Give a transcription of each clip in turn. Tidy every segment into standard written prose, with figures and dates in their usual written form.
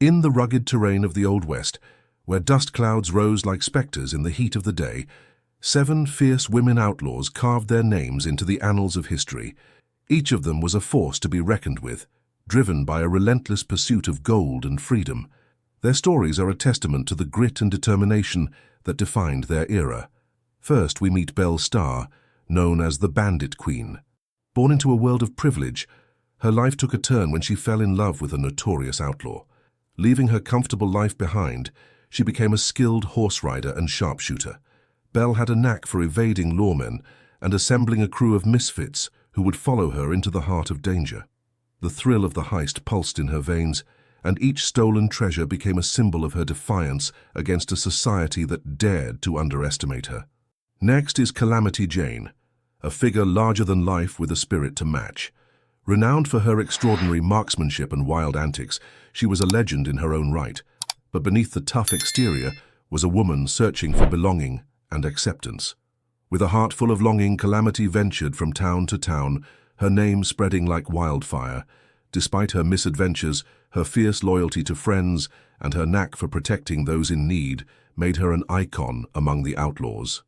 In the rugged terrain of the Old West, where dust clouds rose like spectres in the heat of the day, 7 fierce women outlaws carved their names into the annals of history. Each of them was a force to be reckoned with, driven by a relentless pursuit of gold and freedom. Their stories are a testament to the grit and determination that defined their era. First, we meet Belle Starr, known as the Bandit Queen. Born into a world of privilege, her life took a turn when she fell in love with a notorious outlaw. Leaving her comfortable life behind, she became a skilled horse rider and sharpshooter. Belle had a knack for evading lawmen and assembling a crew of misfits who would follow her into the heart of danger. The thrill of the heist pulsed in her veins, and each stolen treasure became a symbol of her defiance against a society that dared to underestimate her. Next is Calamity Jane, a figure larger than life with a spirit to match. Renowned for her extraordinary marksmanship and wild antics, she was a legend in her own right. But beneath the tough exterior was a woman searching for belonging and acceptance. With a heart full of longing, Calamity ventured from town to town, her name spreading like wildfire. Despite her misadventures, her fierce loyalty to friends and her knack for protecting those in need made her an icon among the outlaws.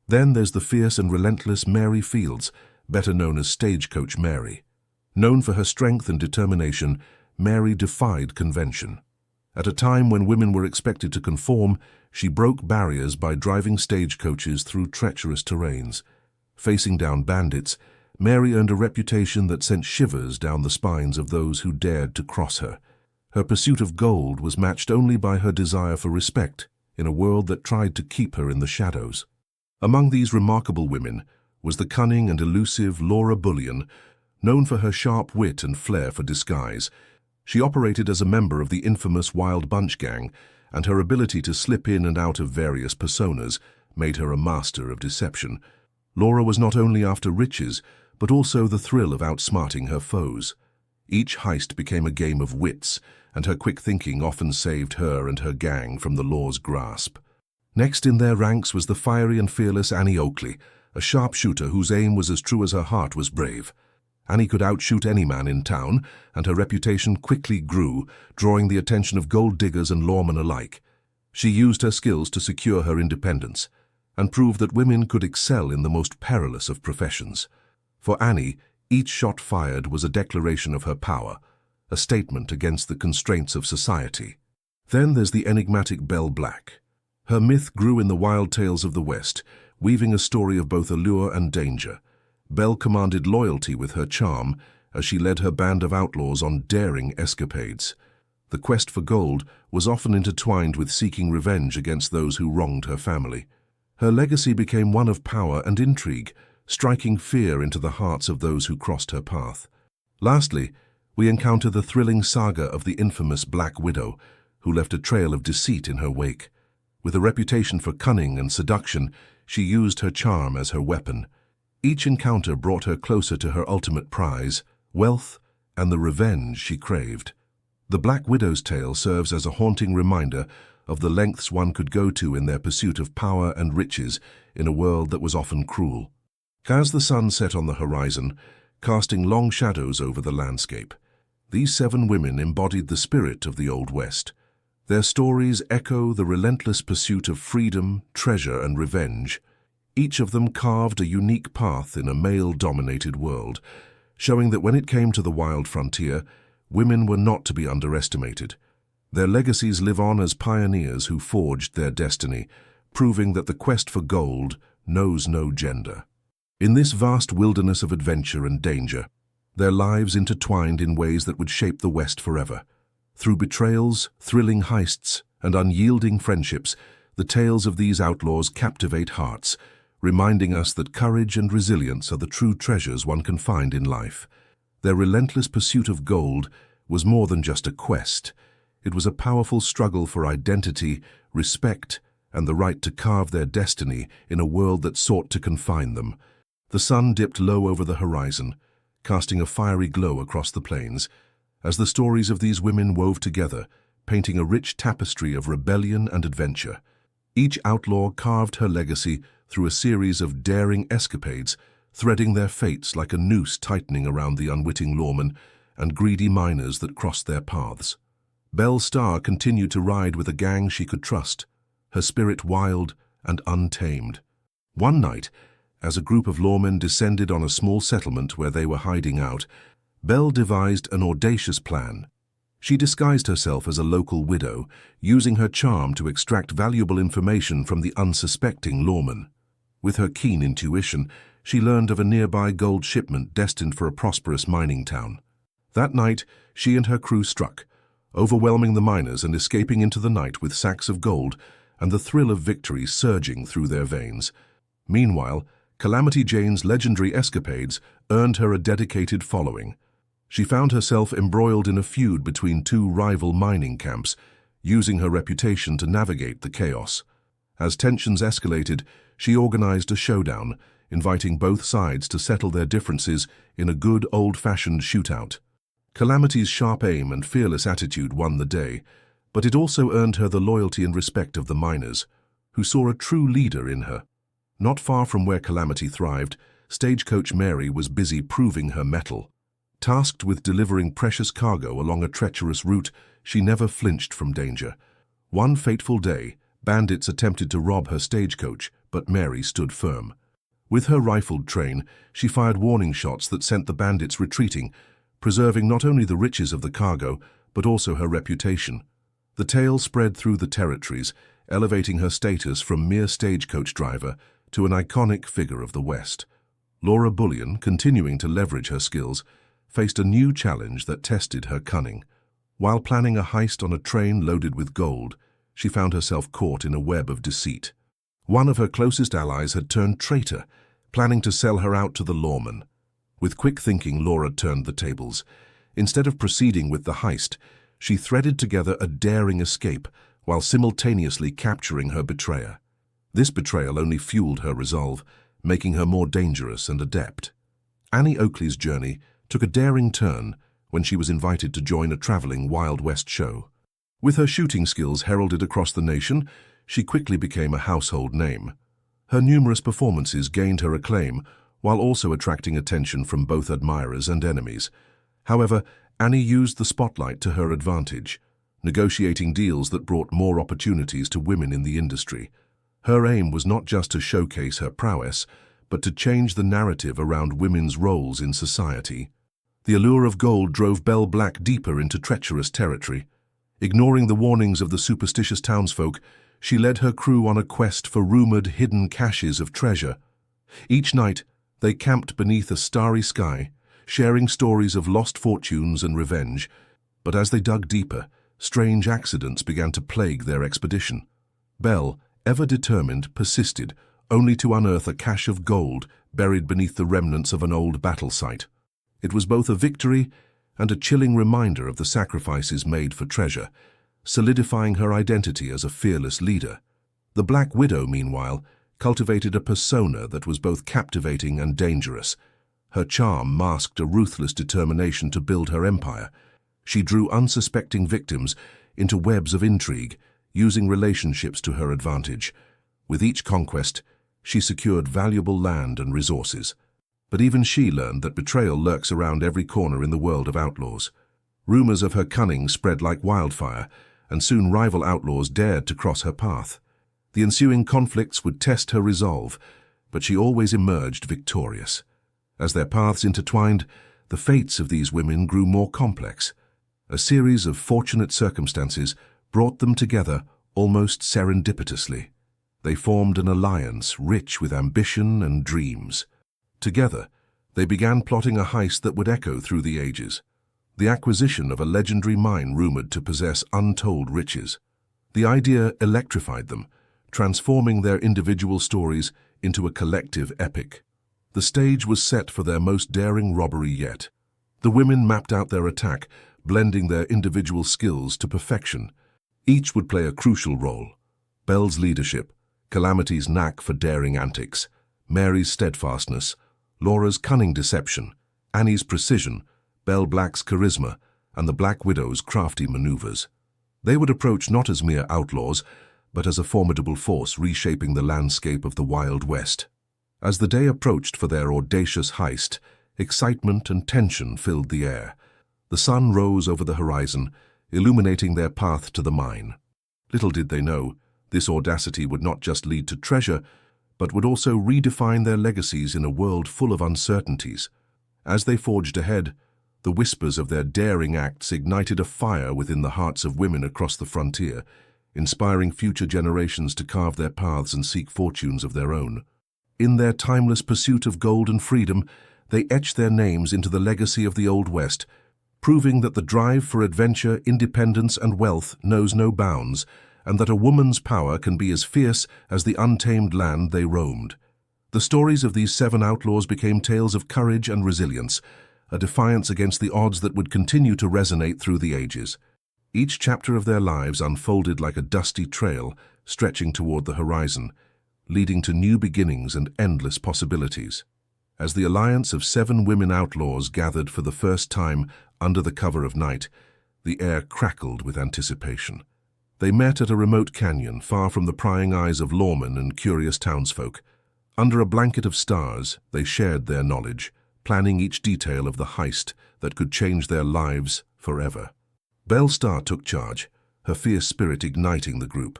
Then there's the fierce and relentless Mary Fields, better known as Stagecoach Mary. Known for her strength and determination, Mary defied convention. At a time when women were expected to conform, she broke barriers by driving stagecoaches through treacherous terrains. Facing down bandits, Mary earned a reputation that sent shivers down the spines of those who dared to cross her. Her pursuit of gold was matched only by her desire for respect in a world that tried to keep her in the shadows. Among these remarkable women was the cunning and elusive Laura Bullion, known for her sharp wit and flair for disguise. She operated as a member of the infamous Wild Bunch gang, and her ability to slip in and out of various personas made her a master of deception. Laura was not only after riches, but also the thrill of outsmarting her foes. Each heist became a game of wits, and her quick thinking often saved her and her gang from the law's grasp. Next in their ranks was the fiery and fearless Annie Oakley, a sharpshooter whose aim was as true as her heart was brave. Annie could outshoot any man in town, and her reputation quickly grew, drawing the attention of gold diggers and lawmen alike. She used her skills to secure her independence, and prove that women could excel in the most perilous of professions. For Annie, each shot fired was a declaration of her power, a statement against the constraints of society. Then there's the enigmatic Belle Black. Her myth grew in the wild tales of the West, weaving a story of both allure and danger. Belle commanded loyalty with her charm as she led her band of outlaws on daring escapades. The quest for gold was often intertwined with seeking revenge against those who wronged her family. Her legacy became one of power and intrigue, striking fear into the hearts of those who crossed her path. Lastly, we encounter the thrilling saga of the infamous Black Widow, who left a trail of deceit in her wake. With a reputation for cunning and seduction, she used her charm as her weapon. Each encounter brought her closer to her ultimate prize, wealth, and the revenge she craved. The Black Widow's tale serves as a haunting reminder of the lengths one could go to in their pursuit of power and riches in a world that was often cruel. As the sun set on the horizon, casting long shadows over the landscape, these 7 women embodied the spirit of the Old West. Their stories echo the relentless pursuit of freedom, treasure, and revenge. Each of them carved a unique path in a male-dominated world, showing that when it came to the wild frontier, women were not to be underestimated. Their legacies live on as pioneers who forged their destiny, proving that the quest for gold knows no gender. In this vast wilderness of adventure and danger, their lives intertwined in ways that would shape the West forever. Through betrayals, thrilling heists, and unyielding friendships, the tales of these outlaws captivate hearts, reminding us that courage and resilience are the true treasures one can find in life. Their relentless pursuit of gold was more than just a quest. It was a powerful struggle for identity, respect, and the right to carve their destiny in a world that sought to confine them. The sun dipped low over the horizon, casting a fiery glow across the plains, as the stories of these women wove together, painting a rich tapestry of rebellion and adventure. Each outlaw carved her legacy through a series of daring escapades, threading their fates like a noose tightening around the unwitting lawmen and greedy miners that crossed their paths. Belle Starr continued to ride with a gang she could trust, her spirit wild and untamed. One night, as a group of lawmen descended on a small settlement where they were hiding out, Belle devised an audacious plan. She disguised herself as a local widow, using her charm to extract valuable information from the unsuspecting lawman. With her keen intuition, she learned of a nearby gold shipment destined for a prosperous mining town. That night, she and her crew struck, overwhelming the miners and escaping into the night with sacks of gold and the thrill of victory surging through their veins. Meanwhile, Calamity Jane's legendary escapades earned her a dedicated following. She found herself embroiled in a feud between two rival mining camps, using her reputation to navigate the chaos. As tensions escalated, she organized a showdown, inviting both sides to settle their differences in a good old-fashioned shootout. Calamity's sharp aim and fearless attitude won the day, but it also earned her the loyalty and respect of the miners, who saw a true leader in her. Not far from where Calamity thrived, Stagecoach Mary was busy proving her mettle. Tasked with delivering precious cargo along a treacherous route, she never flinched from danger. One fateful day, bandits attempted to rob her stagecoach, but Mary stood firm. With her rifled train, she fired warning shots that sent the bandits retreating, preserving not only the riches of the cargo, but also her reputation. The tale spread through the territories, elevating her status from mere stagecoach driver to an iconic figure of the West. Laura Bullion, continuing to leverage her skills, faced a new challenge that tested her cunning. While planning a heist on a train loaded with gold, she found herself caught in a web of deceit. One of her closest allies had turned traitor, planning to sell her out to the lawman. With quick thinking, Laura turned the tables. Instead of proceeding with the heist, she threaded together a daring escape while simultaneously capturing her betrayer. This betrayal only fueled her resolve, making her more dangerous and adept. Annie Oakley's journey took a daring turn when she was invited to join a traveling Wild West show. With her shooting skills heralded across the nation, she quickly became a household name. Her numerous performances gained her acclaim, while also attracting attention from both admirers and enemies. However, Annie used the spotlight to her advantage, negotiating deals that brought more opportunities to women in the industry. Her aim was not just to showcase her prowess, but to change the narrative around women's roles in society. The allure of gold drove Belle Black deeper into treacherous territory. Ignoring the warnings of the superstitious townsfolk, she led her crew on a quest for rumored hidden caches of treasure. Each night, they camped beneath a starry sky, sharing stories of lost fortunes and revenge. But as they dug deeper, strange accidents began to plague their expedition. Belle, ever determined, persisted, only to unearth a cache of gold buried beneath the remnants of an old battle site. It was both a victory and a chilling reminder of the sacrifices made for treasure, solidifying her identity as a fearless leader. The Black Widow, meanwhile, cultivated a persona that was both captivating and dangerous. Her charm masked a ruthless determination to build her empire. She drew unsuspecting victims into webs of intrigue, using relationships to her advantage. With each conquest, she secured valuable land and resources. But even she learned that betrayal lurks around every corner in the world of outlaws. Rumors of her cunning spread like wildfire, and soon rival outlaws dared to cross her path. The ensuing conflicts would test her resolve, but she always emerged victorious. As their paths intertwined, the fates of these women grew more complex. A series of fortunate circumstances brought them together almost serendipitously. They formed an alliance rich with ambition and dreams. Together, they began plotting a heist that would echo through the ages, the acquisition of a legendary mine rumored to possess untold riches. The idea electrified them, transforming their individual stories into a collective epic. The stage was set for their most daring robbery yet. The women mapped out their attack, blending their individual skills to perfection. Each would play a crucial role. Belle's leadership, Calamity's knack for daring antics, Mary's steadfastness, Laura's cunning deception, Annie's precision, Belle Black's charisma, and the Black Widow's crafty maneuvers. They would approach not as mere outlaws, but as a formidable force reshaping the landscape of the Wild West. As the day approached for their audacious heist, excitement and tension filled the air. The sun rose over the horizon, illuminating their path to the mine. Little did they know, this audacity would not just lead to treasure, but would also redefine their legacies in a world full of uncertainties. As they forged ahead, the whispers of their daring acts ignited a fire within the hearts of women across the frontier, inspiring future generations to carve their paths and seek fortunes of their own. In their timeless pursuit of gold and freedom, they etched their names into the legacy of the Old West, proving that the drive for adventure, independence, and wealth knows no bounds, and that a woman's power can be as fierce as the untamed land they roamed. The stories of these 7 outlaws became tales of courage and resilience, a defiance against the odds that would continue to resonate through the ages. Each chapter of their lives unfolded like a dusty trail, stretching toward the horizon, leading to new beginnings and endless possibilities. As the alliance of 7 women outlaws gathered for the first time under the cover of night, the air crackled with anticipation. They met at a remote canyon, far from the prying eyes of lawmen and curious townsfolk. Under a blanket of stars, they shared their knowledge, planning each detail of the heist that could change their lives forever. Belle Starr took charge, her fierce spirit igniting the group.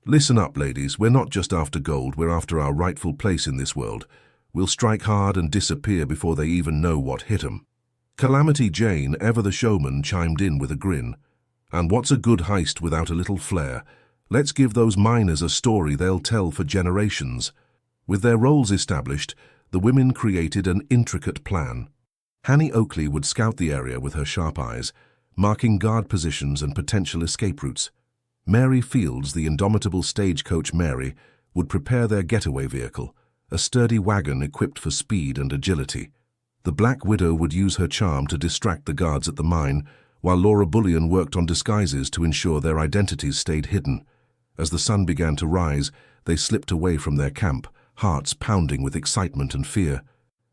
"Listen up, ladies, we're not just after gold, we're after our rightful place in this world. We'll strike hard and disappear before they even know what hit 'em." Calamity Jane, ever the showman, chimed in with a grin. "And what's a good heist without a little flair? Let's give those miners a story they'll tell for generations." With their roles established, the women created an intricate plan. Hanny Oakley would scout the area with her sharp eyes, marking guard positions and potential escape routes. Mary Fields, the indomitable stagecoach Mary, would prepare their getaway vehicle, a sturdy wagon equipped for speed and agility. The Black Widow would use her charm to distract the guards at the mine, while Laura Bullion worked on disguises to ensure their identities stayed hidden. As the sun began to rise, they slipped away from their camp, hearts pounding with excitement and fear.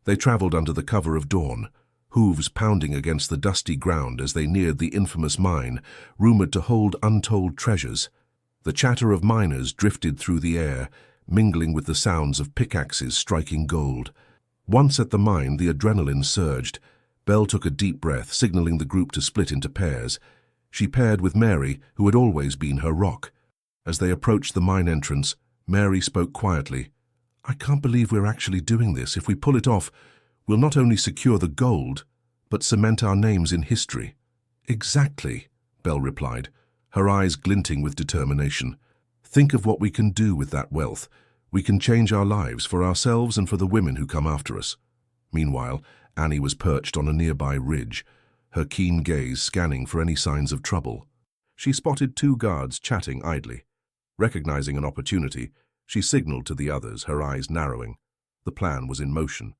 They traveled under the cover of dawn, hooves pounding against the dusty ground as they neared the infamous mine, rumored to hold untold treasures. The chatter of miners drifted through the air, mingling with the sounds of pickaxes striking gold. Once at the mine, the adrenaline surged. Belle took a deep breath, signaling the group to split into pairs. She paired with Mary, who had always been her rock. As they approached the mine entrance, Mary spoke quietly. "I can't believe we're actually doing this. If we pull it off, we'll not only secure the gold, but cement our names in history." "Exactly," Belle replied, her eyes glinting with determination. "Think of what we can do with that wealth. We can change our lives for ourselves and for the women who come after us." Meanwhile, Annie was perched on a nearby ridge, her keen gaze scanning for any signs of trouble. She spotted 2 guards chatting idly. Recognizing an opportunity, she signaled to the others, her eyes narrowing. The plan was in motion.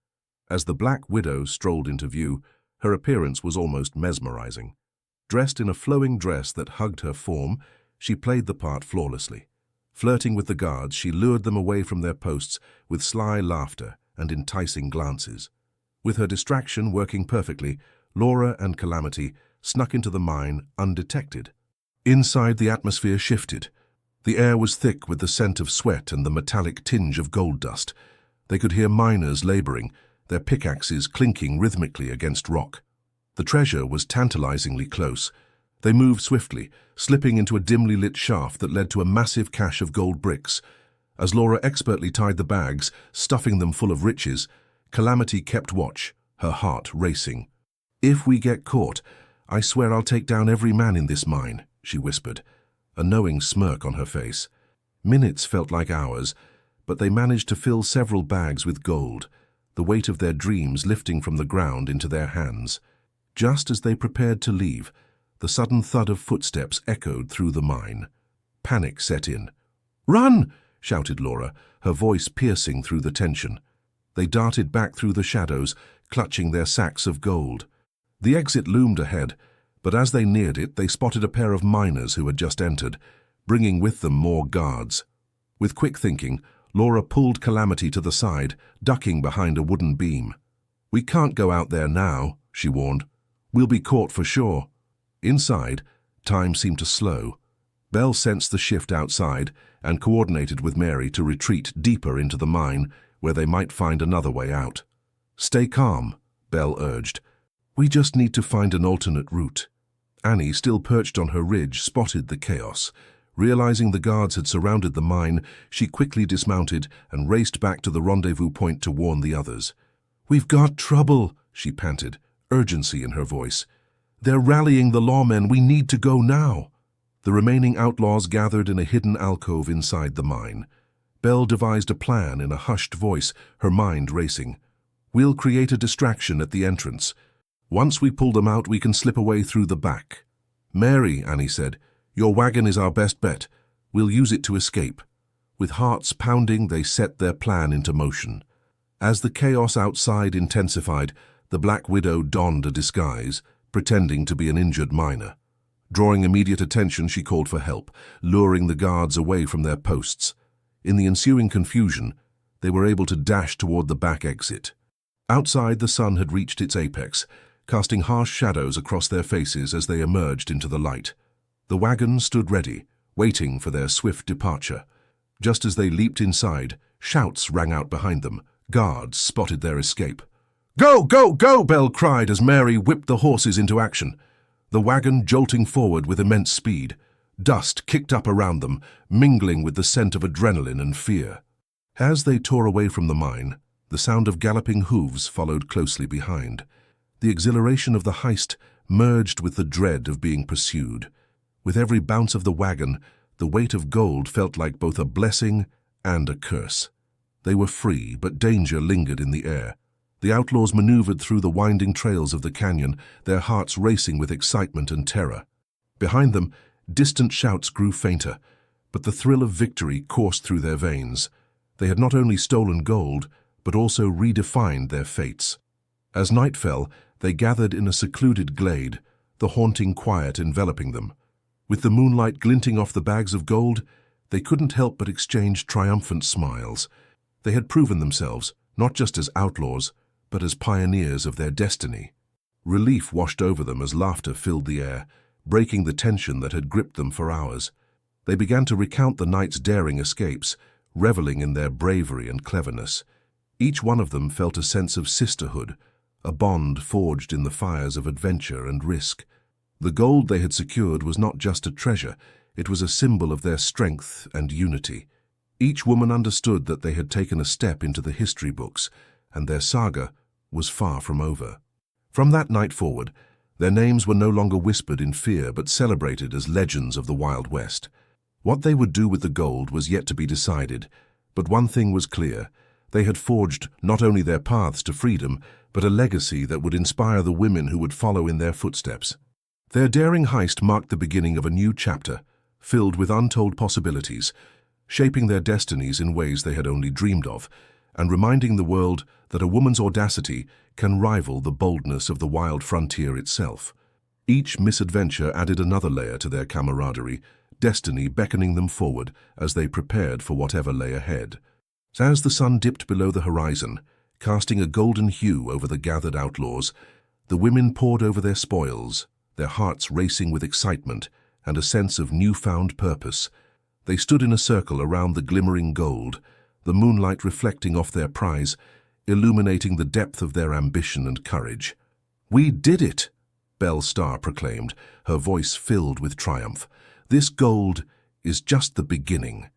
As the Black Widow strolled into view, her appearance was almost mesmerizing. Dressed in a flowing dress that hugged her form, she played the part flawlessly. Flirting with the guards, she lured them away from their posts with sly laughter and enticing glances. With her distraction working perfectly, Laura and Calamity snuck into the mine undetected. Inside, the atmosphere shifted. The air was thick with the scent of sweat and the metallic tinge of gold dust. They could hear miners laboring, their pickaxes clinking rhythmically against rock. The treasure was tantalizingly close. They moved swiftly, slipping into a dimly lit shaft that led to a massive cache of gold bricks. As Laura expertly tied the bags, stuffing them full of riches, Calamity kept watch, her heart racing. "If we get caught, I swear I'll take down every man in this mine," she whispered, a knowing smirk on her face. Minutes felt like hours, but they managed to fill several bags with gold, the weight of their dreams lifting from the ground into their hands. Just as they prepared to leave, the sudden thud of footsteps echoed through the mine. Panic set in. "Run!" shouted Laura, her voice piercing through the tension. They darted back through the shadows, clutching their sacks of gold. The exit loomed ahead, but as they neared it, they spotted a pair of miners who had just entered, bringing with them more guards. With quick thinking, Laura pulled Calamity to the side, ducking behind a wooden beam. "We can't go out there now," she warned. "We'll be caught for sure." Inside, time seemed to slow. Belle sensed the shift outside and coordinated with Mary to retreat deeper into the mine, where they might find another way out. "Stay calm," Belle urged. "We just need to find an alternate route." Annie, still perched on her ridge, spotted the chaos. Realizing the guards had surrounded the mine, she quickly dismounted and raced back to the rendezvous point to warn the others. "We've got trouble," she panted, urgency in her voice. "They're rallying the lawmen. We need to go now." The remaining outlaws gathered in a hidden alcove inside the mine. Belle devised a plan in a hushed voice, her mind racing. "We'll create a distraction at the entrance. Once we pull them out, we can slip away through the back." "Mary," Annie said, "your wagon is our best bet. We'll use it to escape." With hearts pounding, they set their plan into motion. As the chaos outside intensified, the Black Widow donned a disguise, pretending to be an injured miner. Drawing immediate attention, she called for help, luring the guards away from their posts. In the ensuing confusion, they were able to dash toward the back exit. Outside, the sun had reached its apex, casting harsh shadows across their faces as they emerged into the light. The wagon stood ready, waiting for their swift departure. Just as they leaped inside, shouts rang out behind them. Guards spotted their escape. "Go, go, go!" Belle cried as Mary whipped the horses into action. The wagon jolting forward with immense speed. Dust kicked up around them, mingling with the scent of adrenaline and fear. As they tore away from the mine, the sound of galloping hooves followed closely behind. The exhilaration of the heist merged with the dread of being pursued. With every bounce of the wagon, the weight of gold felt like both a blessing and a curse. They were free, but danger lingered in the air. The outlaws maneuvered through the winding trails of the canyon, their hearts racing with excitement and terror. Behind them, distant shouts grew fainter, but the thrill of victory coursed through their veins. They had not only stolen gold, but also redefined their fates. As night fell, they gathered in a secluded glade, the haunting quiet enveloping them. With the moonlight glinting off the bags of gold, they couldn't help but exchange triumphant smiles. They had proven themselves, not just as outlaws, but as pioneers of their destiny. Relief washed over them as laughter filled the air, breaking the tension that had gripped them for hours. They began to recount the night's daring escapes, reveling in their bravery and cleverness. Each one of them felt a sense of sisterhood, a bond forged in the fires of adventure and risk. The gold they had secured was not just a treasure, it was a symbol of their strength and unity. Each woman understood that they had taken a step into the history books, and their saga was far from over. From that night forward, their names were no longer whispered in fear but celebrated as legends of the Wild West. What they would do with the gold was yet to be decided, but one thing was clear. They had forged not only their paths to freedom, but a legacy that would inspire the women who would follow in their footsteps. Their daring heist marked the beginning of a new chapter, filled with untold possibilities, shaping their destinies in ways they had only dreamed of, and reminding the world that a woman's audacity can rival the boldness of the wild frontier itself. Each misadventure added another layer to their camaraderie, destiny beckoning them forward as they prepared for whatever lay ahead. As the sun dipped below the horizon, casting a golden hue over the gathered outlaws, the women pored over their spoils, their hearts racing with excitement and a sense of newfound purpose. They stood in a circle around the glimmering gold, the moonlight reflecting off their prize, illuminating the depth of their ambition and courage. "We did it!" Belle Starr proclaimed, her voice filled with triumph. "This gold is just the beginning.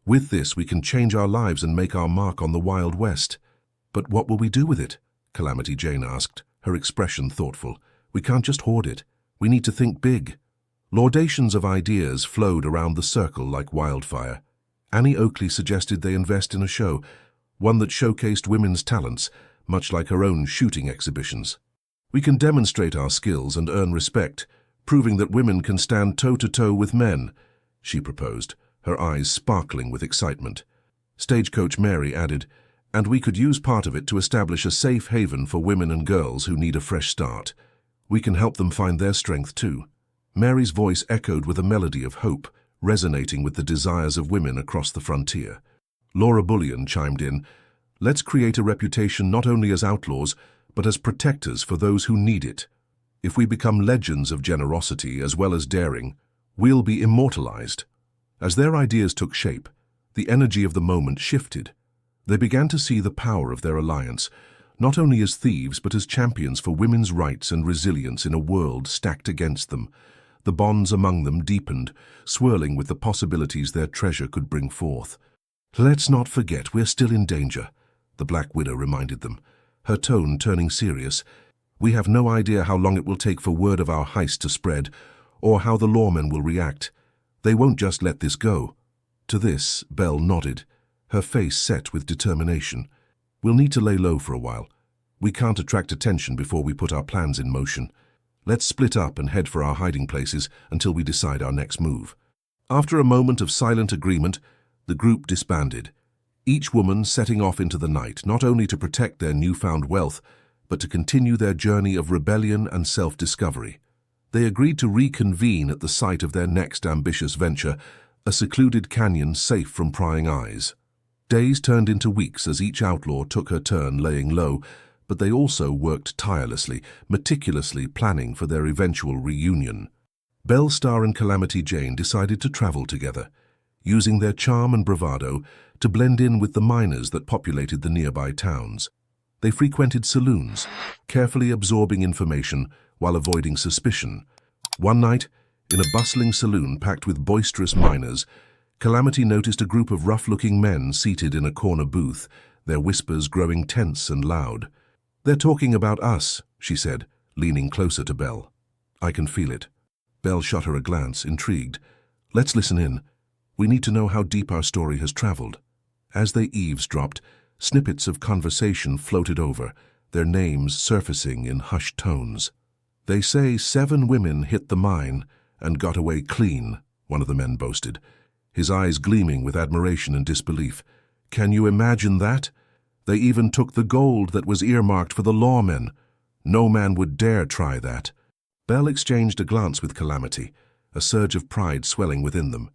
With this, we can change our lives and make our mark on the Wild West." "But what will we do with it?" Calamity Jane asked, her expression thoughtful. "We can't just hoard it. We need to think big." Laudations of ideas flowed around the circle like wildfire. Annie Oakley suggested they invest in a show, one that showcased women's talents, much like her own shooting exhibitions. "We can demonstrate our skills and earn respect, proving that women can stand toe-to-toe with men," she proposed, her eyes sparkling with excitement. Stagecoach Mary added, "And we could use part of it to establish a safe haven for women and girls who need a fresh start. We can help them find their strength too." Mary's voice echoed with a melody of hope, resonating with the desires of women across the frontier. Laura Bullion chimed in, "Let's create a reputation not only as outlaws, but as protectors for those who need it. If we become legends of generosity as well as daring, we'll be immortalized." As their ideas took shape, the energy of the moment shifted. They began to see the power of their alliance, not only as thieves but as champions for women's rights and resilience in a world stacked against them. The bonds among them deepened, swirling with the possibilities their treasure could bring forth. "Let's not forget we're still in danger," the Black Widow reminded them, her tone turning serious. "We have no idea how long it will take for word of our heist to spread, or how the lawmen will react. They won't just let this go." To this, Belle nodded, her face set with determination. "We'll need to lay low for a while. We can't attract attention before we put our plans in motion. Let's split up and head for our hiding places until we decide our next move." After a moment of silent agreement, the group disbanded, each woman setting off into the night, not only to protect their newfound wealth, but to continue their journey of rebellion and self-discovery. They agreed to reconvene at the site of their next ambitious venture, a secluded canyon safe from prying eyes. Days turned into weeks as each outlaw took her turn laying low, but they also worked tirelessly, meticulously planning for their eventual reunion. Belle-Star and Calamity Jane decided to travel together, using their charm and bravado to blend in with the miners that populated the nearby towns. They frequented saloons, carefully absorbing information while avoiding suspicion. One night, in a bustling saloon packed with boisterous miners, Calamity noticed a group of rough-looking men seated in a corner booth, their whispers growing tense and loud. "They're talking about us," she said, leaning closer to Belle. "I can feel it." Belle shot her a glance, intrigued. "Let's listen in. We need to know how deep our story has traveled." As they eavesdropped, snippets of conversation floated over, their names surfacing in hushed tones. "They say 7 women hit the mine and got away clean," one of the men boasted, his eyes gleaming with admiration and disbelief. "Can you imagine that? They even took the gold that was earmarked for the lawmen. No man would dare try that." Belle exchanged a glance with Calamity, a surge of pride swelling within them.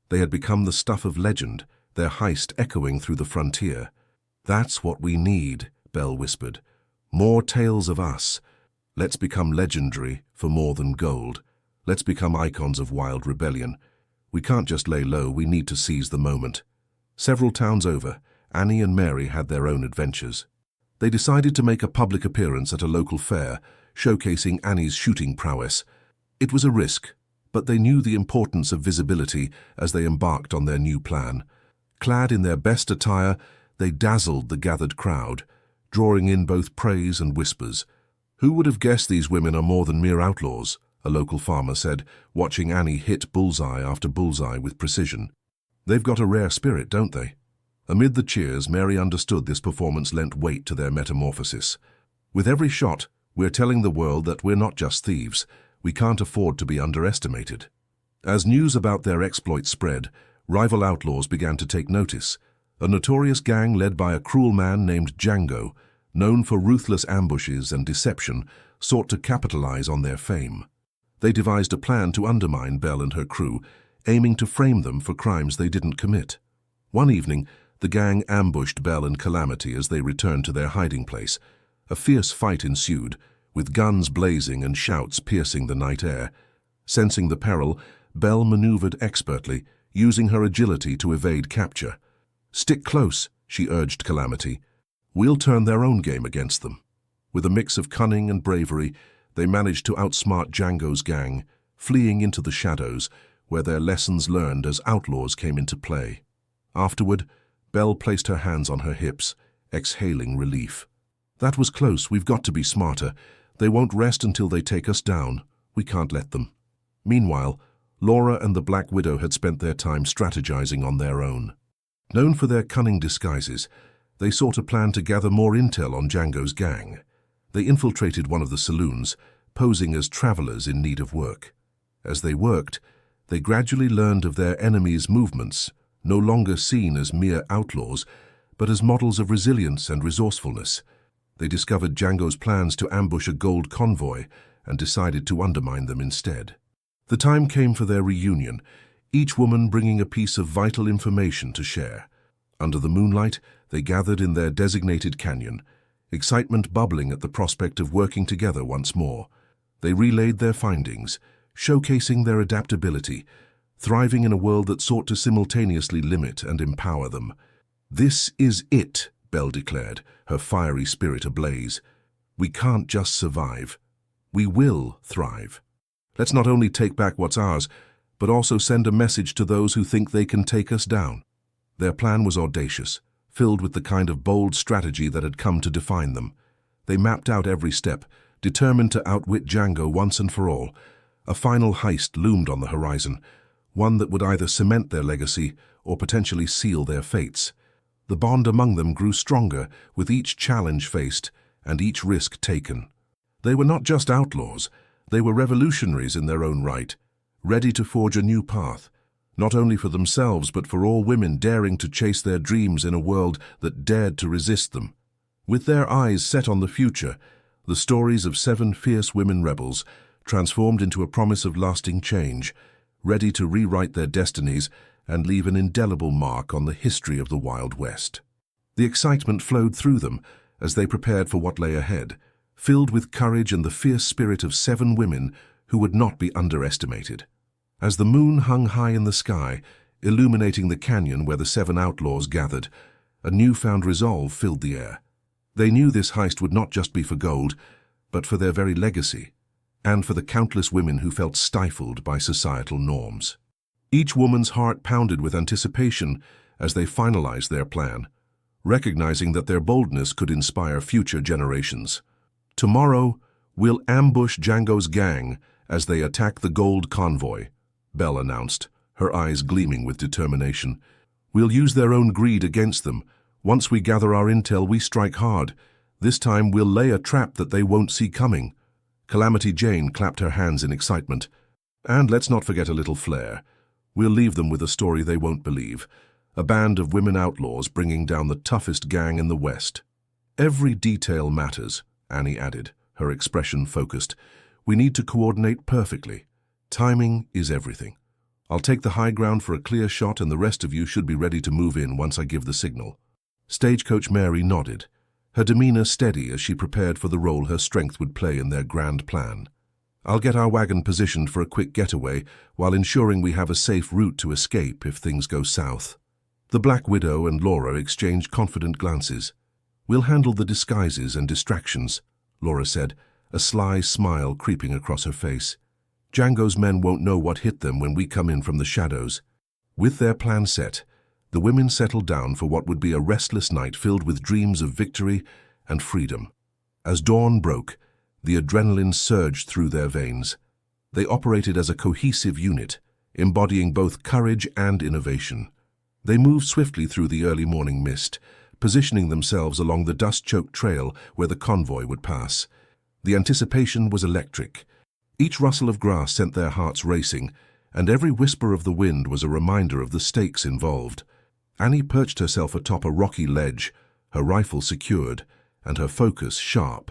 They had become the stuff of legend, their heist echoing through the frontier. "That's what we need," Belle whispered. "More tales of us. Let's become legendary for more than gold. Let's become icons of wild rebellion. We can't just lay low, we need to seize the moment." Several towns over, Annie and Mary had their own adventures. They decided to make a public appearance at a local fair, showcasing Annie's shooting prowess. It was a risk, but they knew the importance of visibility as they embarked on their new plan. Clad in their best attire, they dazzled the gathered crowd, drawing in both praise and whispers. "Who would have guessed these women are more than mere outlaws?" a local farmer said, watching Annie hit bullseye after bullseye with precision. "They've got a rare spirit, don't they?" Amid the cheers, Mary understood this performance lent weight to their metamorphosis. "With every shot, we're telling the world that we're not just thieves. We can't afford to be underestimated." As news about their exploits spread, rival outlaws began to take notice. A notorious gang led by a cruel man named Django, known for ruthless ambushes and deception, sought to capitalize on their fame. They devised a plan to undermine Belle and her crew, aiming to frame them for crimes they didn't commit. One evening, the gang ambushed Belle and Calamity as they returned to their hiding place. A fierce fight ensued, with guns blazing and shouts piercing the night air. Sensing the peril, Belle maneuvered expertly, using her agility to evade capture. "Stick close," she urged Calamity. "We'll turn their own game against them." With a mix of cunning and bravery, they managed to outsmart Django's gang, fleeing into the shadows, where their lessons learned as outlaws came into play. Afterward, Belle placed her hands on her hips, exhaling relief. "That was close. We've got to be smarter. They won't rest until they take us down. We can't let them." Meanwhile, Laura and the Black Widow had spent their time strategizing on their own. Known for their cunning disguises, they sought a plan to gather more intel on Django's gang. They infiltrated one of the saloons, posing as travelers in need of work. As they worked, they gradually learned of their enemies' movements, no longer seen as mere outlaws, but as models of resilience and resourcefulness. They discovered Django's plans to ambush a gold convoy and decided to undermine them instead. The time came for their reunion, each woman bringing a piece of vital information to share. Under the moonlight, they gathered in their designated canyon, excitement bubbling at the prospect of working together once more. They relayed their findings, showcasing their adaptability, thriving in a world that sought to simultaneously limit and empower them. "This is it," Belle declared, her fiery spirit ablaze. "We can't just survive. We will thrive. Let's not only take back what's ours, but also send a message to those who think they can take us down." Their plan was audacious, filled with the kind of bold strategy that had come to define them. They mapped out every step, determined to outwit Django once and for all. A final heist loomed on the horizon, one that would either cement their legacy or potentially seal their fates. The bond among them grew stronger with each challenge faced and each risk taken. They were not just outlaws, they were revolutionaries in their own right, ready to forge a new path, not only for themselves but for all women daring to chase their dreams in a world that dared to resist them. With their eyes set on the future, the stories of 7 fierce women rebels transformed into a promise of lasting change, ready to rewrite their destinies and leave an indelible mark on the history of the Wild West. The excitement flowed through them as they prepared for what lay ahead, filled with courage and the fierce spirit of 7 women who would not be underestimated. As the moon hung high in the sky, illuminating the canyon where the 7 outlaws gathered, a newfound resolve filled the air. They knew this heist would not just be for gold, but for their very legacy, and for the countless women who felt stifled by societal norms. Each woman's heart pounded with anticipation as they finalized their plan, recognizing that their boldness could inspire future generations. "Tomorrow, we'll ambush Django's gang as they attack the gold convoy," Belle announced, her eyes gleaming with determination. "We'll use their own greed against them. Once we gather our intel, we strike hard. This time we'll lay a trap that they won't see coming." Calamity Jane clapped her hands in excitement. "And let's not forget a little flair. We'll leave them with a story they won't believe. A band of women outlaws bringing down the toughest gang in the West." "Every detail matters," Annie added, her expression focused. "We need to coordinate perfectly. Timing is everything. I'll take the high ground for a clear shot and the rest of you should be ready to move in once I give the signal." Stagecoach Mary nodded, her demeanor steady as she prepared for the role her strength would play in their grand plan. "I'll get our wagon positioned for a quick getaway while ensuring we have a safe route to escape if things go south." The Black Widow and Laura exchanged confident glances. "We'll handle the disguises and distractions," Laura said, a sly smile creeping across her face. "Django's men won't know what hit them when we come in from the shadows." With their plan set, the women settled down for what would be a restless night filled with dreams of victory and freedom. As dawn broke, the adrenaline surged through their veins. They operated as a cohesive unit, embodying both courage and innovation. They moved swiftly through the early morning mist, positioning themselves along the dust-choked trail where the convoy would pass. The anticipation was electric. Each rustle of grass sent their hearts racing, and every whisper of the wind was a reminder of the stakes involved. Annie perched herself atop a rocky ledge, her rifle secured, and her focus sharp.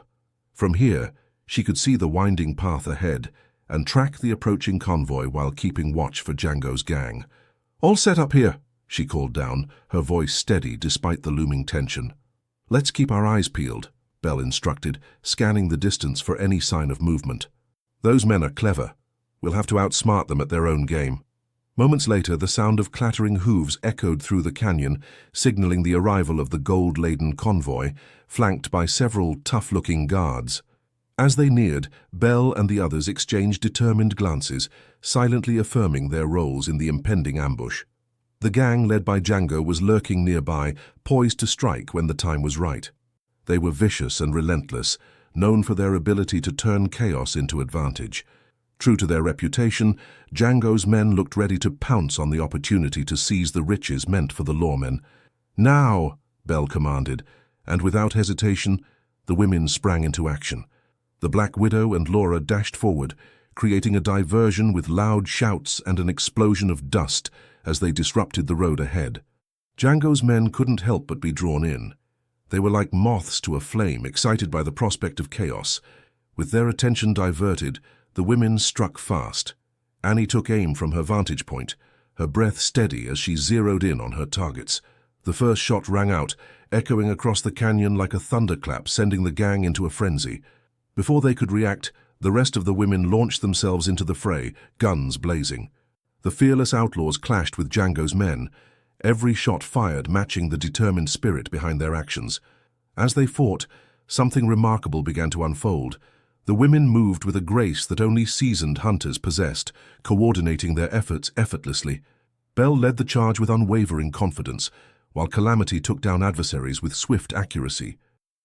From here, she could see the winding path ahead and track the approaching convoy while keeping watch for Django's gang. "All set up here," she called down, her voice steady despite the looming tension. "Let's keep our eyes peeled," Belle instructed, scanning the distance for any sign of movement. "Those men are clever. We'll have to outsmart them at their own game." Moments later, the sound of clattering hooves echoed through the canyon, signaling the arrival of the gold-laden convoy, flanked by several tough-looking guards. As they neared, Belle and the others exchanged determined glances, silently affirming their roles in the impending ambush. The gang, led by Django, was lurking nearby, poised to strike when the time was right. They were vicious and relentless, known for their ability to turn chaos into advantage. True to their reputation, Django's men looked ready to pounce on the opportunity to seize the riches meant for the lawmen. "Now!" Belle commanded, and without hesitation, the women sprang into action. The Black Widow and Laura dashed forward, creating a diversion with loud shouts and an explosion of dust as they disrupted the road ahead. Django's men couldn't help but be drawn in. They were like moths to a flame, excited by the prospect of chaos. With their attention diverted, the women struck fast. Annie took aim from her vantage point, her breath steady as she zeroed in on her targets. The first shot rang out, echoing across the canyon like a thunderclap, sending the gang into a frenzy. Before they could react, the rest of the women launched themselves into the fray, guns blazing. The fearless outlaws clashed with Django's men, every shot fired matching the determined spirit behind their actions. As they fought, something remarkable began to unfold. The women moved with a grace that only seasoned hunters possessed, coordinating their efforts effortlessly. Belle led the charge with unwavering confidence, while Calamity took down adversaries with swift accuracy.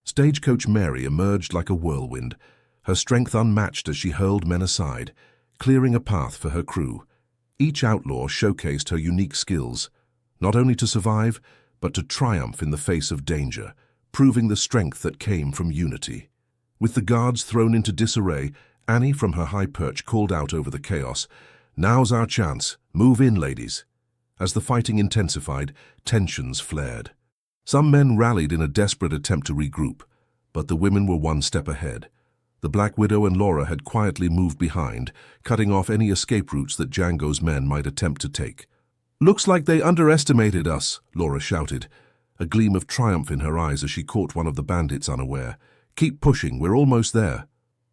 Stagecoach Mary emerged like a whirlwind, her strength unmatched as she hurled men aside, clearing a path for her crew. Each outlaw showcased her unique skills, not only to survive, but to triumph in the face of danger, proving the strength that came from unity. With the guards thrown into disarray, Annie from her high perch called out over the chaos, "Now's our chance. Move in, ladies." As the fighting intensified, tensions flared. Some men rallied in a desperate attempt to regroup, but the women were one step ahead. The Black Widow and Laura had quietly moved behind, cutting off any escape routes that Django's men might attempt to take. "Looks like they underestimated us," Laura shouted, a gleam of triumph in her eyes as she caught one of the bandits unaware. "Keep pushing, we're almost there."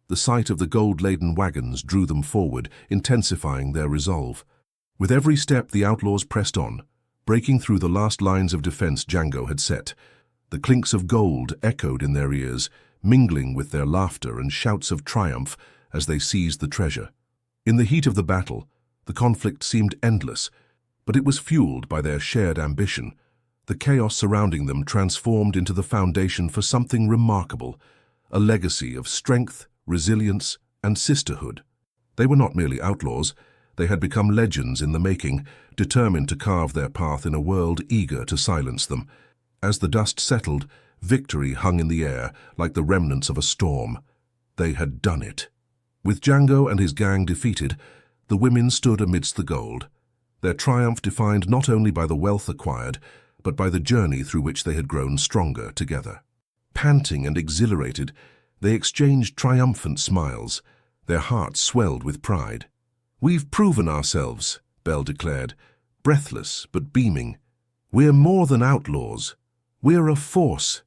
The sight of the gold-laden wagons drew them forward, intensifying their resolve. With every step, the outlaws pressed on, breaking through the last lines of defense Django had set. The clinks of gold echoed in their ears, mingling with their laughter and shouts of triumph as they seized the treasure. In the heat of the battle, the conflict seemed endless, but it was fueled by their shared ambition. The chaos surrounding them transformed into the foundation for something remarkable, a legacy of strength, resilience, and sisterhood. They were not merely outlaws, they had become legends in the making, determined to carve their path in a world eager to silence them. As the dust settled, victory hung in the air like the remnants of a storm. They had done it. With Django and his gang defeated, the women stood amidst the gold, their triumph defined not only by the wealth acquired, but by the journey through which they had grown stronger together. Panting and exhilarated, they exchanged triumphant smiles, their hearts swelled with pride. "We've proven ourselves," Belle declared, breathless but beaming. "We're more than outlaws. We're a force.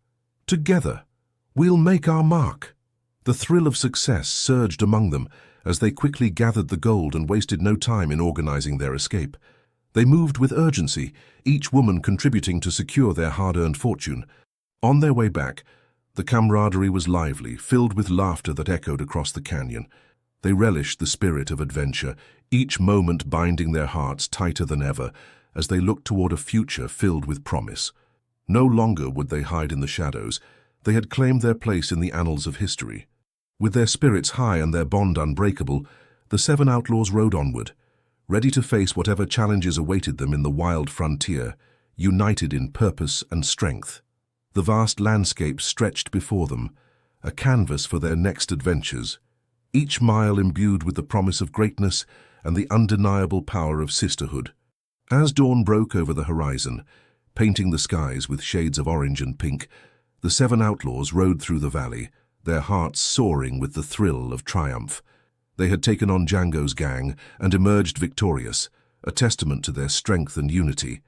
Together, we'll make our mark." The thrill of success surged among them as they quickly gathered the gold and wasted no time in organizing their escape. They moved with urgency, each woman contributing to secure their hard-earned fortune. On their way back, the camaraderie was lively, filled with laughter that echoed across the canyon. They relished the spirit of adventure, each moment binding their hearts tighter than ever as they looked toward a future filled with promise. No longer would they hide in the shadows. They had claimed their place in the annals of history. With their spirits high and their bond unbreakable, the 7 outlaws rode onward, ready to face whatever challenges awaited them in the wild frontier, united in purpose and strength. The vast landscape stretched before them, a canvas for their next adventures, each mile imbued with the promise of greatness and the undeniable power of sisterhood. As dawn broke over the horizon, painting the skies with shades of orange and pink, the 7 outlaws rode through the valley, their hearts soaring with the thrill of triumph. They had taken on Django's gang and emerged victorious, a testament to their strength and unity.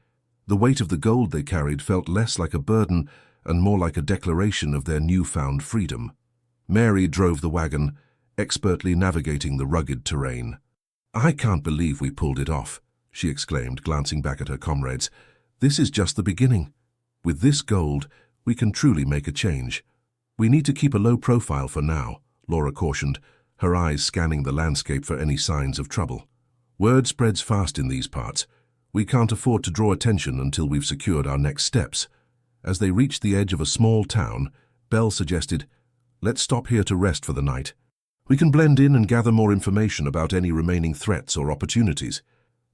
The weight of the gold they carried felt less like a burden and more like a declaration of their newfound freedom. Mary drove the wagon, expertly navigating the rugged terrain. "I can't believe we pulled it off," she exclaimed, glancing back at her comrades. "This is just the beginning. With this gold, we can truly make a change." "We need to keep a low profile for now," Laura cautioned, her eyes scanning the landscape for any signs of trouble. "Word spreads fast in these parts. We can't afford to draw attention until we've secured our next steps." As they reached the edge of a small town, Belle suggested, "Let's stop here to rest for the night. We can blend in and gather more information about any remaining threats or opportunities."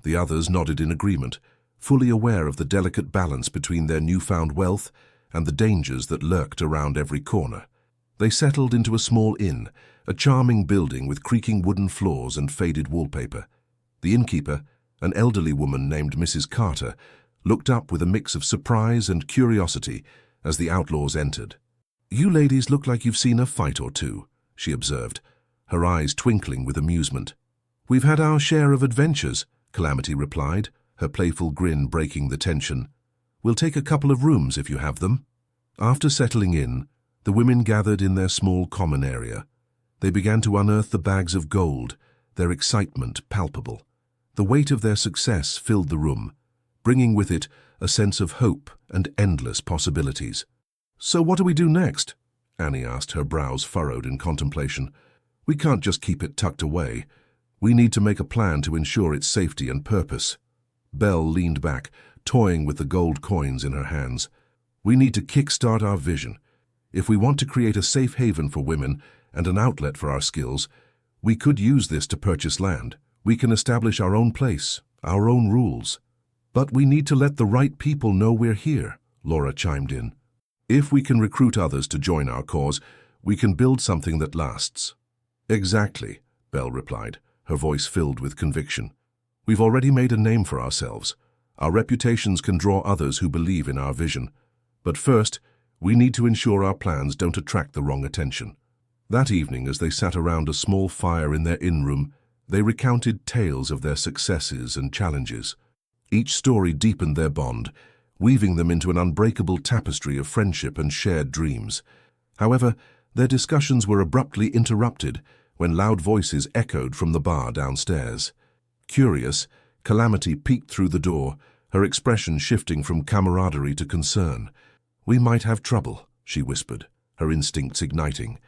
The others nodded in agreement, fully aware of the delicate balance between their newfound wealth and the dangers that lurked around every corner. They settled into a small inn, a charming building with creaking wooden floors and faded wallpaper. The innkeeper, an elderly woman named Mrs. Carter, looked up with a mix of surprise and curiosity as the outlaws entered. "You ladies look like you've seen a fight or two," she observed, her eyes twinkling with amusement. "We've had our share of adventures," Calamity replied, her playful grin breaking the tension. "We'll take a couple of rooms if you have them." After settling in, the women gathered in their small common area. They began to unearth the bags of gold, their excitement palpable. The weight of their success filled the room, bringing with it a sense of hope and endless possibilities. "So what do we do next?" Annie asked, her brows furrowed in contemplation. We can't just keep it tucked away. We need to make a plan to ensure its safety and purpose. Belle leaned back, toying with the gold coins in her hands. We need to kickstart our vision. If we want to create a safe haven for women and an outlet for our skills, we could use this to purchase land. We can establish our own place, our own rules. But we need to let the right people know we're here, Laura chimed in. If we can recruit others to join our cause, we can build something that lasts. Exactly, Belle replied, her voice filled with conviction. We've already made a name for ourselves. Our reputations can draw others who believe in our vision. But first, we need to ensure our plans don't attract the wrong attention. That evening, as they sat around a small fire in their inn room, they recounted tales of their successes and challenges. Each story deepened their bond, weaving them into an unbreakable tapestry of friendship and shared dreams. However, their discussions were abruptly interrupted when loud voices echoed from the bar downstairs. Curious, Calamity peeked through the door, her expression shifting from camaraderie to concern. "We might have trouble," she whispered, her instincts igniting.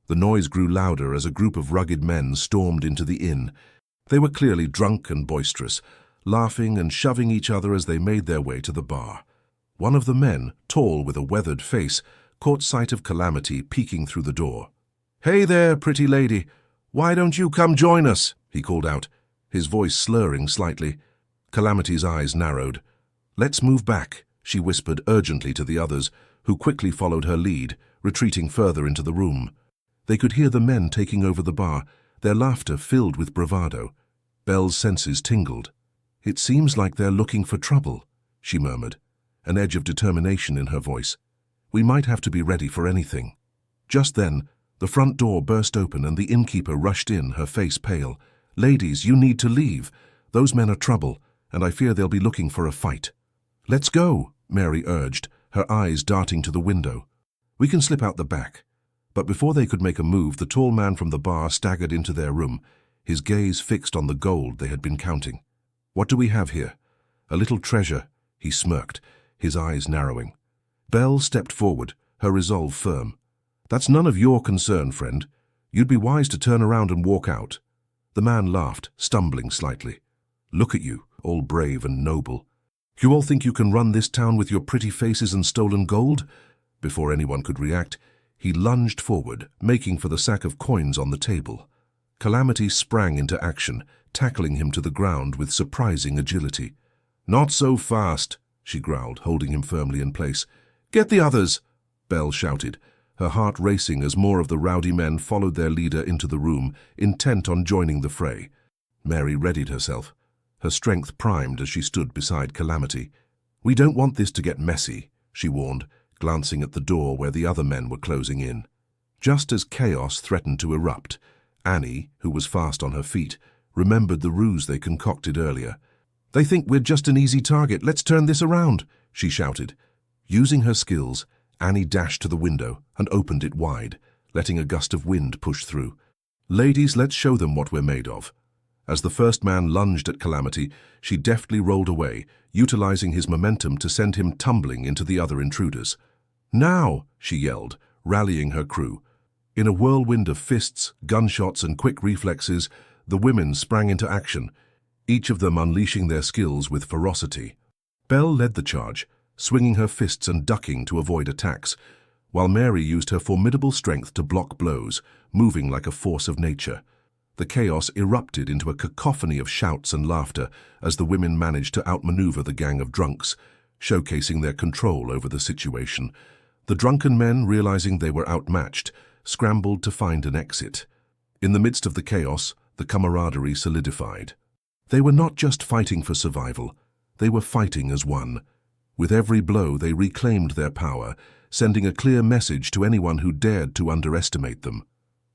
The noise grew louder as a group of rugged men stormed into the inn. They were clearly drunk and boisterous, laughing and shoving each other as they made their way to the bar. One of the men, tall with a weathered face, caught sight of Calamity peeking through the door. "Hey there, pretty lady! Why don't you come join us?" he called out, his voice slurring slightly. Calamity's eyes narrowed. "Let's move back," she whispered urgently to the others, who quickly followed her lead, retreating further into the room. They could hear the men taking over the bar, their laughter filled with bravado. Belle's senses tingled. "It seems like they're looking for trouble," she murmured, an edge of determination in her voice. "We might have to be ready for anything." Just then, the front door burst open and the innkeeper rushed in, her face pale. "Ladies, you need to leave. Those men are trouble, and I fear they'll be looking for a fight." "Let's go," Mary urged, her eyes darting to the window. "We can slip out the back." But before they could make a move, the tall man from the bar staggered into their room, his gaze fixed on the gold they had been counting. "What do we have here?" "A little treasure," he smirked, his eyes narrowing. Belle stepped forward, her resolve firm. "That's none of your concern, friend. You'd be wise to turn around and walk out." The man laughed, stumbling slightly. "Look at you, all brave and noble. You all think you can run this town with your pretty faces and stolen gold?" Before anyone could react, he lunged forward, making for the sack of coins on the table. Calamity sprang into action, tackling him to the ground with surprising agility. "Not so fast," she growled, holding him firmly in place. "Get the others!" Belle shouted, her heart racing as more of the rowdy men followed their leader into the room, intent on joining the fray. Mary readied herself, her strength primed as she stood beside Calamity. "We don't want this to get messy," she warned, glancing at the door where the other men were closing in. Just as chaos threatened to erupt, Annie, who was fast on her feet, remembered the ruse they concocted earlier. "They think we're just an easy target. Let's turn this around," she shouted. Using her skills, Annie dashed to the window and opened it wide, letting a gust of wind push through. "Ladies, let's show them what we're made of." As the first man lunged at Calamity, she deftly rolled away, utilizing his momentum to send him tumbling into the other intruders. "Now!" she yelled, rallying her crew. In a whirlwind of fists, gunshots, and quick reflexes, the women sprang into action, each of them unleashing their skills with ferocity. Belle led the charge, swinging her fists and ducking to avoid attacks, while Mary used her formidable strength to block blows, moving like a force of nature. The chaos erupted into a cacophony of shouts and laughter as the women managed to outmaneuver the gang of drunks, showcasing their control over the situation. The drunken men, realizing they were outmatched, scrambled to find an exit. In the midst of the chaos, the camaraderie solidified. They were not just fighting for survival, they were fighting as one. With every blow, they reclaimed their power, sending a clear message to anyone who dared to underestimate them.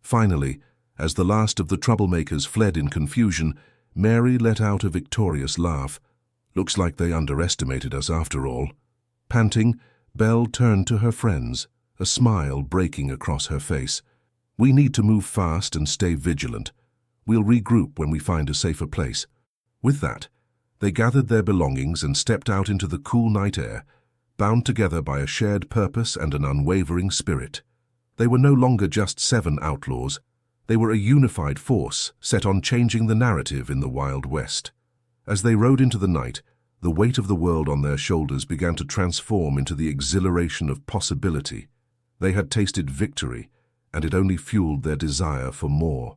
Finally, as the last of the troublemakers fled in confusion, Mary let out a victorious laugh. "Looks like they underestimated us after all." Panting, Belle turned to her friends, a smile breaking across her face. "We need to move fast and stay vigilant. We'll regroup when we find a safer place." With that, they gathered their belongings and stepped out into the cool night air, bound together by a shared purpose and an unwavering spirit. They were no longer just 7 outlaws. They were a unified force set on changing the narrative in the Wild West. As they rode into the night, the weight of the world on their shoulders began to transform into the exhilaration of possibility. They had tasted victory, and it only fueled their desire for more.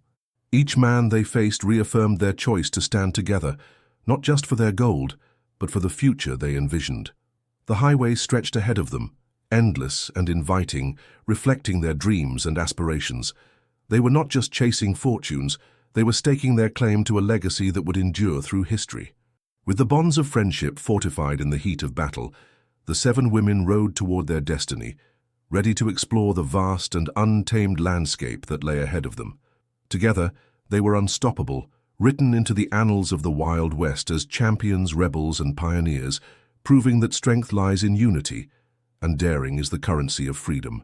Each man they faced reaffirmed their choice to stand together, not just for their gold, but for the future they envisioned. The highway stretched ahead of them, endless and inviting, reflecting their dreams and aspirations. They were not just chasing fortunes, they were staking their claim to a legacy that would endure through history. With the bonds of friendship fortified in the heat of battle, the 7 women rode toward their destiny, ready to explore the vast and untamed landscape that lay ahead of them. Together, they were unstoppable, written into the annals of the Wild West as champions, rebels, and pioneers, proving that strength lies in unity, and daring is the currency of freedom.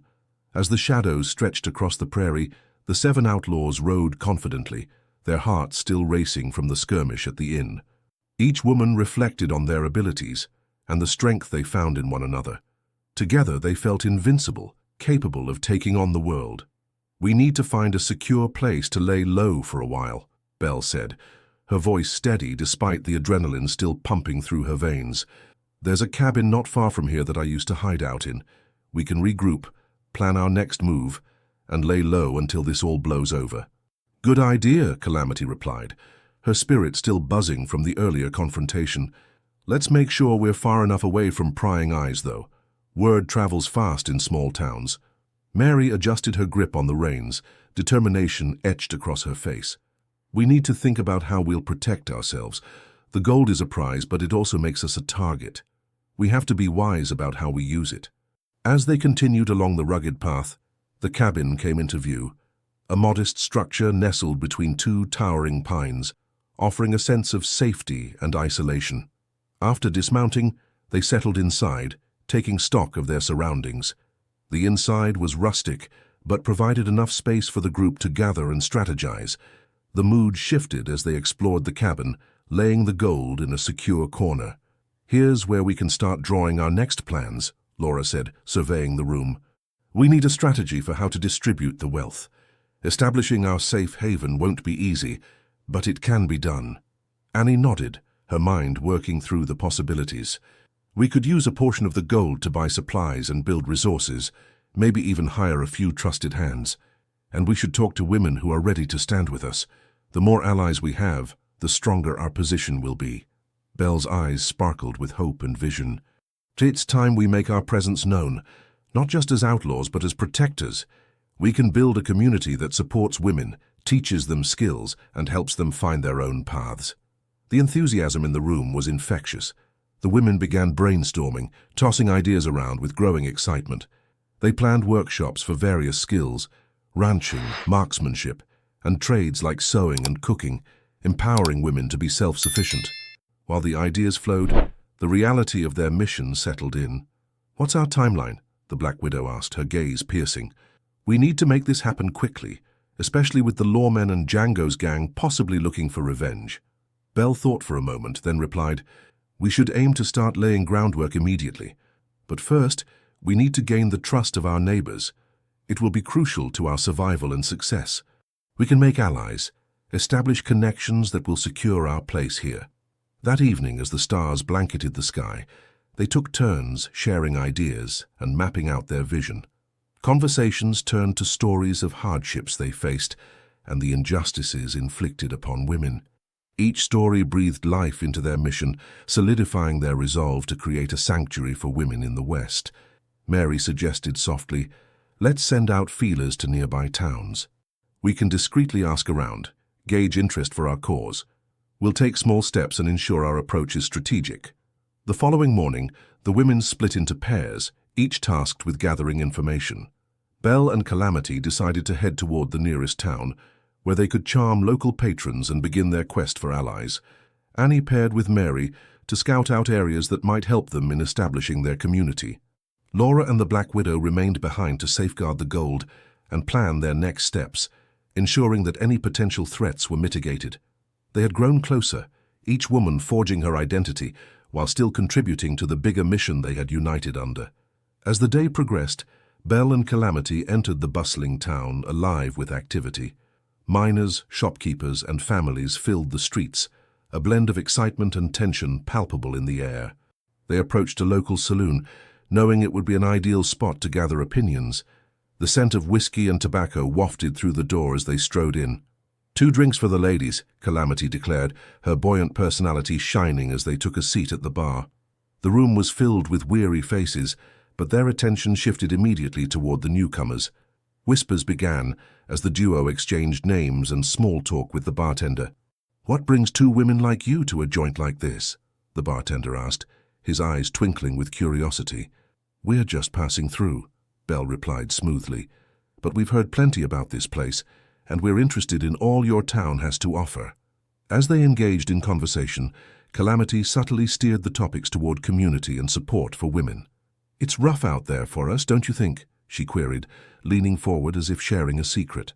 As the shadows stretched across the prairie, the 7 outlaws rode confidently, their hearts still racing from the skirmish at the inn. Each woman reflected on their abilities and the strength they found in one another. Together they felt invincible, capable of taking on the world. "We need to find a secure place to lay low for a while," Belle said, her voice steady despite the adrenaline still pumping through her veins. "There's a cabin not far from here that I used to hide out in. We can regroup, plan our next move, and lay low until this all blows over." "Good idea," Calamity replied, her spirit still buzzing from the earlier confrontation. "Let's make sure we're far enough away from prying eyes, though. Word travels fast in small towns." Mary adjusted her grip on the reins, determination etched across her face. "We need to think about how we'll protect ourselves. The gold is a prize, but it also makes us a target. We have to be wise about how we use it." As they continued along the rugged path, the cabin came into view, a modest structure nestled between 2 towering pines, offering a sense of safety and isolation. After dismounting, they settled inside, taking stock of their surroundings. The inside was rustic, but provided enough space for the group to gather and strategize. The mood shifted as they explored the cabin, laying the gold in a secure corner. "Here's where we can start drawing our next plans," Laura said, surveying the room. "We need a strategy for how to distribute the wealth. Establishing our safe haven won't be easy, but it can be done." Annie nodded, her mind working through the possibilities. "We could use a portion of the gold to buy supplies and build resources, maybe even hire a few trusted hands. And we should talk to women who are ready to stand with us. The more allies we have, the stronger our position will be." Belle's eyes sparkled with hope and vision. "It's time we make our presence known, not just as outlaws but as protectors. We can build a community that supports women, teaches them skills, and helps them find their own paths." The enthusiasm in the room was infectious. The women began brainstorming, tossing ideas around with growing excitement. They planned workshops for various skills, ranching, marksmanship, and trades like sewing and cooking, empowering women to be self-sufficient. While the ideas flowed, the reality of their mission settled in. "What's our timeline?" the Black Widow asked, her gaze piercing. "We need to make this happen quickly, especially with the lawmen and Django's gang possibly looking for revenge." Belle thought for a moment, then replied, "We should aim to start laying groundwork immediately. But first, we need to gain the trust of our neighbors. It will be crucial to our survival and success. We can make allies, establish connections that will secure our place here." That evening, as the stars blanketed the sky, they took turns sharing ideas and mapping out their vision. Conversations turned to stories of hardships they faced and the injustices inflicted upon women. Each story breathed life into their mission, solidifying their resolve to create a sanctuary for women in the West. Mary suggested softly, "Let's send out feelers to nearby towns. We can discreetly ask around, gauge interest for our cause. We'll take small steps and ensure our approach is strategic." The following morning, the women split into pairs, each tasked with gathering information. Belle and Calamity decided to head toward the nearest town, where they could charm local patrons and begin their quest for allies. Annie paired with Mary to scout out areas that might help them in establishing their community. Laura and the Black Widow remained behind to safeguard the gold and plan their next steps, ensuring that any potential threats were mitigated. They had grown closer, each woman forging her identity while still contributing to the bigger mission they had united under. As the day progressed, Belle and Calamity entered the bustling town, alive with activity. Miners, shopkeepers, and families filled the streets, a blend of excitement and tension palpable in the air. They approached a local saloon, knowing it would be an ideal spot to gather opinions. The scent of whiskey and tobacco wafted through the door as they strode in. "2 drinks for the ladies," Calamity declared, her buoyant personality shining as they took a seat at the bar. The room was filled with weary faces, but their attention shifted immediately toward the newcomers. Whispers began as the duo exchanged names and small talk with the bartender. "What brings 2 women like you to a joint like this?" the bartender asked, his eyes twinkling with curiosity. "We're just passing through," Belle replied smoothly, "but we've heard plenty about this place, and we're interested in all your town has to offer." As they engaged in conversation, Calamity subtly steered the topics toward community and support for women. "It's rough out there for us, don't you think?" she queried, leaning forward as if sharing a secret.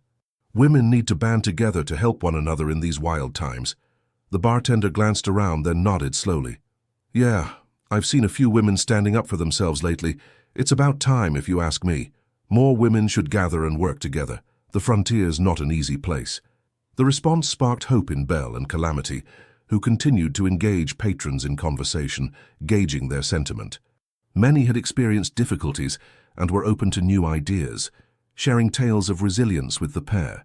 "Women need to band together to help one another in these wild times." The bartender glanced around, then nodded slowly. "Yeah, I've seen a few women standing up for themselves lately. It's about time, if you ask me. More women should gather and work together. The frontier's not an easy place." The response sparked hope in Belle and Calamity, who continued to engage patrons in conversation, gauging their sentiment. Many had experienced difficulties and were open to new ideas, sharing tales of resilience with the pair.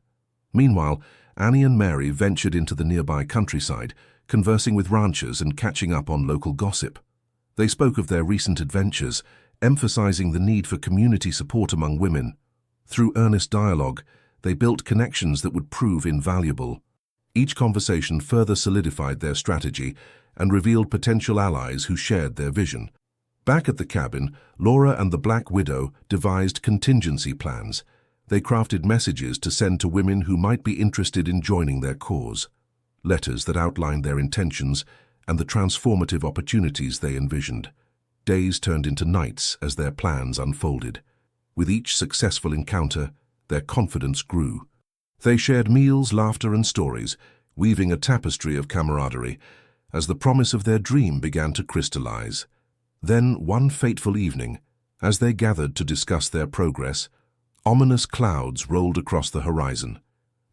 Meanwhile, Annie and Mary ventured into the nearby countryside, conversing with ranchers and catching up on local gossip. They spoke of their recent adventures, emphasizing the need for community support among women. Through earnest dialogue, they built connections that would prove invaluable. Each conversation further solidified their strategy and revealed potential allies who shared their vision. Back at the cabin, Laura and the Black Widow devised contingency plans. They crafted messages to send to women who might be interested in joining their cause. Letters that outlined their intentions and the transformative opportunities they envisioned. Days turned into nights as their plans unfolded. With each successful encounter, their confidence grew. They shared meals, laughter, and stories, weaving a tapestry of camaraderie as the promise of their dream began to crystallize. Then, one fateful evening, as they gathered to discuss their progress, ominous clouds rolled across the horizon.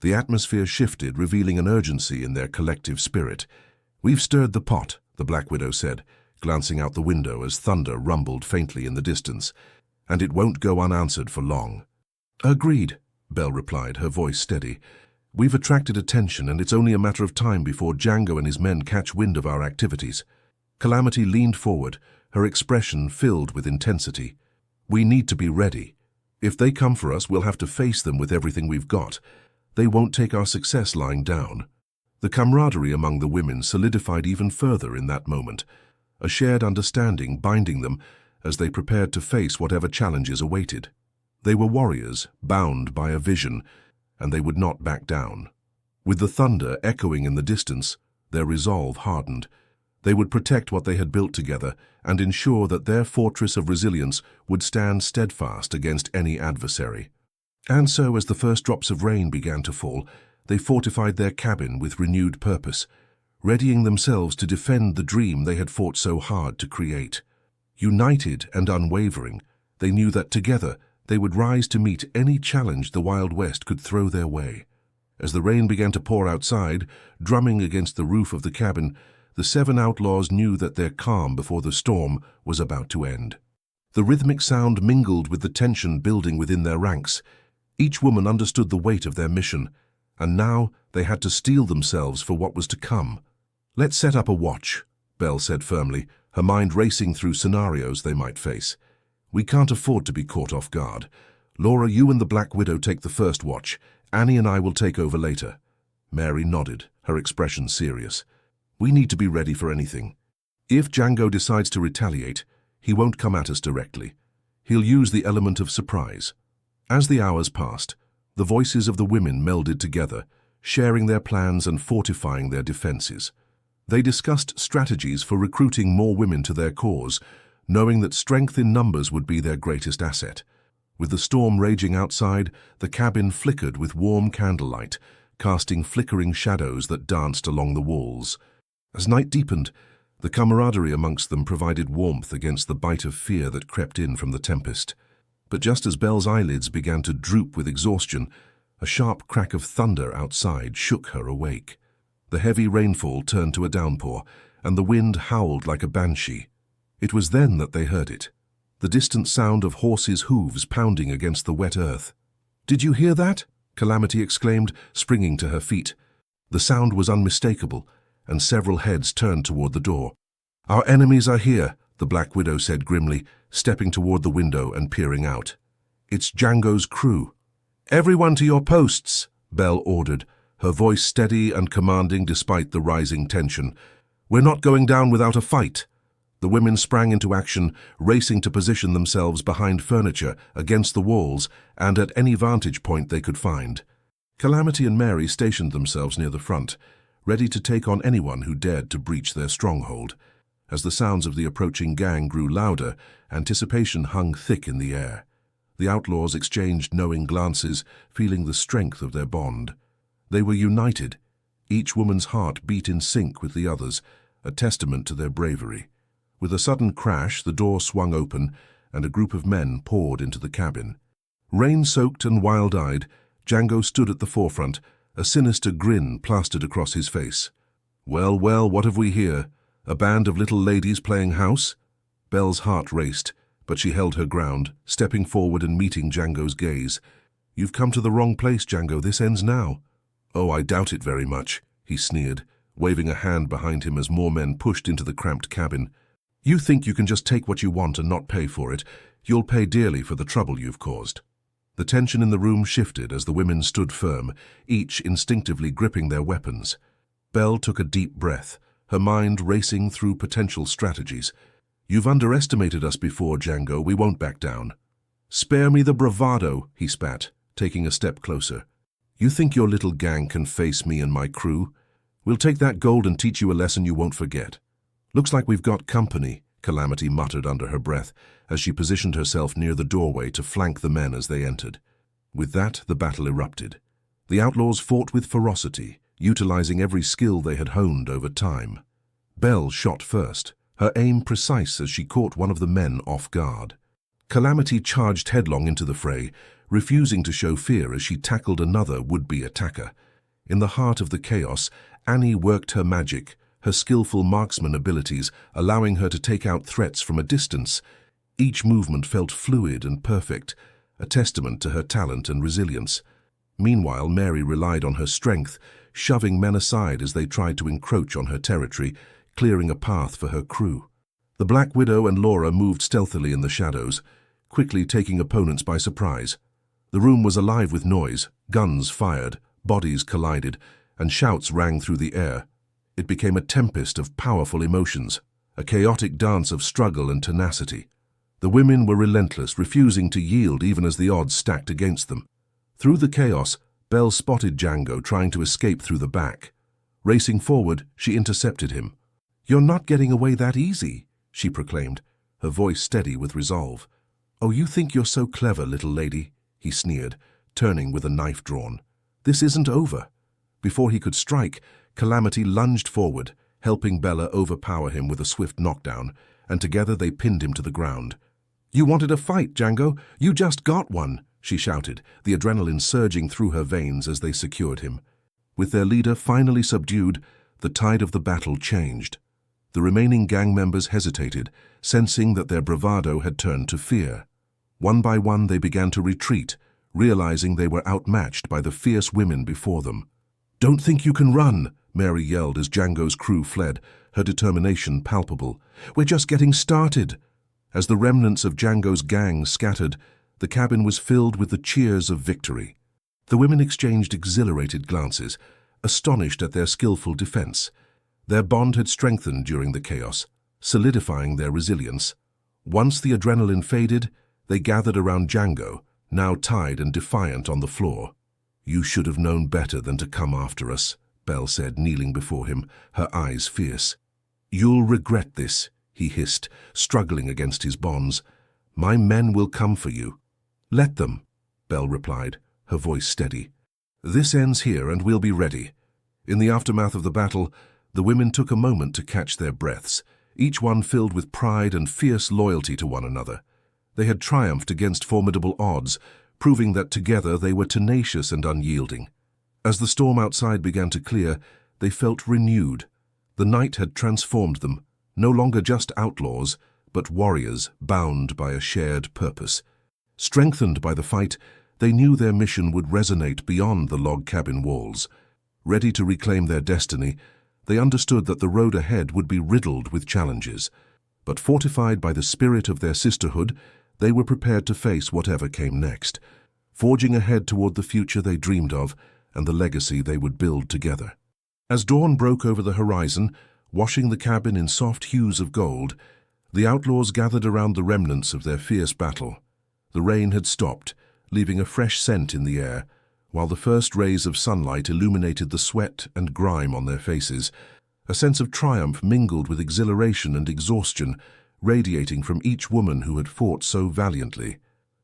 The atmosphere shifted, revealing an urgency in their collective spirit. "We've stirred the pot," the Black Widow said, glancing out the window as thunder rumbled faintly in the distance, "and it won't go unanswered for long." "Agreed," Belle replied, her voice steady. "We've attracted attention, and it's only a matter of time before Django and his men catch wind of our activities." Calamity leaned forward, her expression filled with intensity. "We need to be ready. If they come for us, we'll have to face them with everything we've got. They won't take our success lying down." The camaraderie among the women solidified even further in that moment, a shared understanding binding them as they prepared to face whatever challenges awaited. They were warriors, bound by a vision, and they would not back down. With the thunder echoing in the distance, their resolve hardened. They would protect what they had built together and ensure that their fortress of resilience would stand steadfast against any adversary. And so, as the first drops of rain began to fall, they fortified their cabin with renewed purpose, readying themselves to defend the dream they had fought so hard to create. United and unwavering, they knew that together they would rise to meet any challenge the Wild West could throw their way. As the rain began to pour outside, drumming against the roof of the cabin, the 7 outlaws knew that their calm before the storm was about to end. The rhythmic sound mingled with the tension building within their ranks. Each woman understood the weight of their mission, and now they had to steel themselves for what was to come. "Let's set up a watch," Belle said firmly, her mind racing through scenarios they might face. "We can't afford to be caught off guard. Laura, you and the Black Widow take the first watch. Annie and I will take over later." Mary nodded, her expression serious. "We need to be ready for anything. If Django decides to retaliate, he won't come at us directly. He'll use the element of surprise." As the hours passed, the voices of the women melded together, sharing their plans and fortifying their defenses. They discussed strategies for recruiting more women to their cause, knowing that strength in numbers would be their greatest asset. With the storm raging outside, the cabin flickered with warm candlelight, casting flickering shadows that danced along the walls. As night deepened, the camaraderie amongst them provided warmth against the bite of fear that crept in from the tempest. But just as Belle's eyelids began to droop with exhaustion, A sharp crack of thunder outside shook her awake. The heavy rainfall turned to a downpour, and the wind howled like a banshee. It was then that they heard it, the distant sound of horses' hooves pounding against the wet earth. "Did you hear that?" Calamity exclaimed, springing to her feet. The sound was unmistakable, and several heads turned toward the door. "Our enemies are here," the Black Widow said grimly, stepping toward the window and peering out. "It's Django's crew." "Everyone to your posts," Belle ordered, her voice steady and commanding despite the rising tension. "We're not going down without a fight." The women sprang into action, racing to position themselves behind furniture, against the walls, and at any vantage point they could find. Calamity and Mary stationed themselves near the front, ready to take on anyone who dared to breach their stronghold. As the sounds of the approaching gang grew louder, anticipation hung thick in the air. The outlaws exchanged knowing glances, feeling the strength of their bond. They were united. Each woman's heart beat in sync with the others, a testament to their bravery. With a sudden crash, the door swung open, and a group of men poured into the cabin. Rain-soaked and wild-eyed, Django stood at the forefront, a sinister grin plastered across his face. "Well, well, what have we here? A band of little ladies playing house?" Belle's heart raced, but she held her ground, stepping forward and meeting Django's gaze. "You've come to the wrong place, Django. This ends now." "Oh, I doubt it very much," he sneered, waving a hand behind him as more men pushed into the cramped cabin. "You think you can just take what you want and not pay for it? You'll pay dearly for the trouble you've caused." The tension in the room shifted as the women stood firm, each instinctively gripping their weapons. Belle took a deep breath, her mind racing through potential strategies. "You've underestimated us before, Django. We won't back down." "Spare me the bravado," he spat, taking a step closer. "You think your little gang can face me and my crew? We'll take that gold and teach you a lesson you won't forget." "Looks like we've got company," Calamity muttered under her breath, as she positioned herself near the doorway to flank the men as they entered. With that, the battle erupted. The outlaws fought with ferocity, utilizing every skill they had honed over time. Belle shot first, her aim precise as she caught one of the men off guard. Calamity charged headlong into the fray, refusing to show fear as she tackled another would-be attacker. In the heart of the chaos, Annie worked her magic, her skillful marksman abilities allowing her to take out threats from a distance. Each movement felt fluid and perfect, a testament to her talent and resilience. Meanwhile, Mary relied on her strength, shoving men aside as they tried to encroach on her territory, clearing a path for her crew. The Black Widow and Laura moved stealthily in the shadows, quickly taking opponents by surprise. The room was alive with noise, guns fired, bodies collided, and shouts rang through the air. It became a tempest of powerful emotions, a chaotic dance of struggle and tenacity. The women were relentless, refusing to yield even as the odds stacked against them. Through the chaos, Belle spotted Django trying to escape through the back. Racing forward, she intercepted him. "You're not getting away that easy," she proclaimed, her voice steady with resolve. "Oh, you think you're so clever, little lady," he sneered, turning with a knife drawn. "This isn't over." Before he could strike, Calamity lunged forward, helping Bella overpower him with a swift knockdown, and together they pinned him to the ground. "You wanted a fight, Django. You just got one," she shouted, the adrenaline surging through her veins as they secured him. With their leader finally subdued, the tide of the battle changed. The remaining gang members hesitated, sensing that their bravado had turned to fear. One by one they began to retreat, realizing they were outmatched by the fierce women before them. "Don't think you can run," Mary yelled as Django's crew fled, her determination palpable. "We're just getting started." As the remnants of Django's gang scattered, the cabin was filled with the cheers of victory. The women exchanged exhilarated glances, astonished at their skillful defense. Their bond had strengthened during the chaos, solidifying their resilience. Once the adrenaline faded, they gathered around Django, now tied and defiant on the floor. "You should have known better than to come after us," Belle said, kneeling before him, her eyes fierce. "You'll regret this," he hissed, struggling against his bonds. "My men will come for you." "Let them," Belle replied, her voice steady. "This ends here and we'll be ready." In the aftermath of the battle, the women took a moment to catch their breaths, each one filled with pride and fierce loyalty to one another. They had triumphed against formidable odds, proving that together they were tenacious and unyielding. As the storm outside began to clear, they felt renewed. The night had transformed them, no longer just outlaws, but warriors bound by a shared purpose. Strengthened by the fight, they knew their mission would resonate beyond the log cabin walls. Ready to reclaim their destiny, they understood that the road ahead would be riddled with challenges. But fortified by the spirit of their sisterhood, they were prepared to face whatever came next, forging ahead toward the future they dreamed of and the legacy they would build together. As dawn broke over the horizon, washing the cabin in soft hues of gold, the outlaws gathered around the remnants of their fierce battle. The rain had stopped, leaving a fresh scent in the air, while the first rays of sunlight illuminated the sweat and grime on their faces. A sense of triumph mingled with exhilaration and exhaustion, radiating from each woman who had fought so valiantly.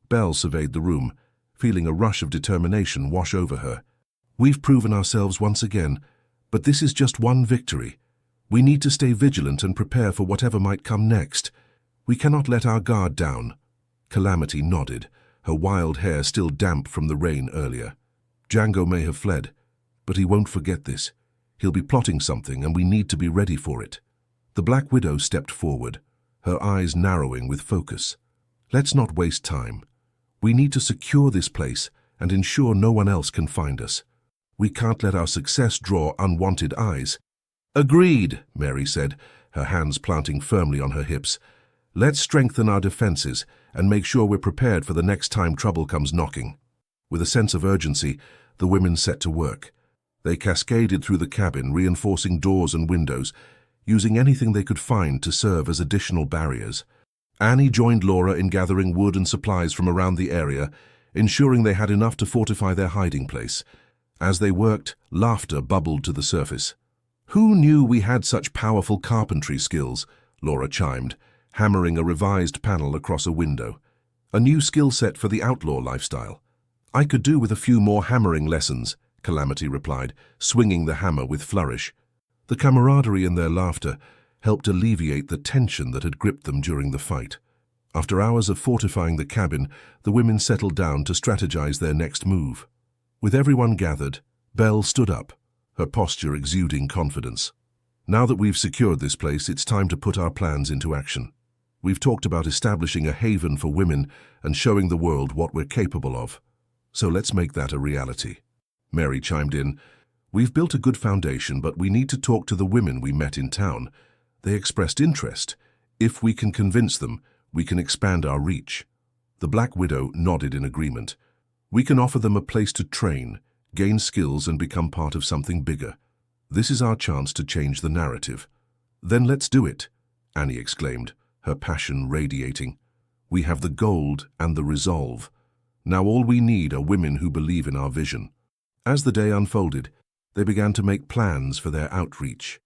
Belle surveyed the room, feeling a rush of determination wash over her. "We've proven ourselves once again, but this is just one victory. We need to stay vigilant and prepare for whatever might come next. We cannot let our guard down." Calamity nodded, her wild hair still damp from the rain earlier. "Django may have fled, but he won't forget this. He'll be plotting something, and we need to be ready for it." The Black Widow stepped forward, her eyes narrowing with focus. "Let's not waste time. We need to secure this place and ensure no one else can find us. We can't let our success draw unwanted eyes." "Agreed," Mary said, her hands planting firmly on her hips. "Let's strengthen our defenses and make sure we're prepared for the next time trouble comes knocking." With a sense of urgency, the women set to work. They cascaded through the cabin, reinforcing doors and windows, using anything they could find to serve as additional barriers. Annie joined Laura in gathering wood and supplies from around the area, ensuring they had enough to fortify their hiding place. As they worked, laughter bubbled to the surface. "Who knew we had such powerful carpentry skills?" Laura chimed, hammering a revised panel across a window. "A new skill set for the outlaw lifestyle." "I could do with a few more hammering lessons," Calamity replied, swinging the hammer with flourish. The camaraderie in their laughter helped alleviate the tension that had gripped them during the fight. After hours of fortifying the cabin, the women settled down to strategize their next move. With everyone gathered, Belle stood up, her posture exuding confidence. "Now that we've secured this place, it's time to put our plans into action. We've talked about establishing a haven for women and showing the world what we're capable of. So let's make that a reality." Mary chimed in. "We've built a good foundation, but we need to talk to the women we met in town. They expressed interest. If we can convince them, we can expand our reach." The Black Widow nodded in agreement. "We can offer them a place to train, gain skills, and become part of something bigger. This is our chance to change the narrative." "Then let's do it," Annie exclaimed, her passion radiating. "We have the gold and the resolve. Now all we need are women who believe in our vision." As the day unfolded, they began to make plans for their outreach.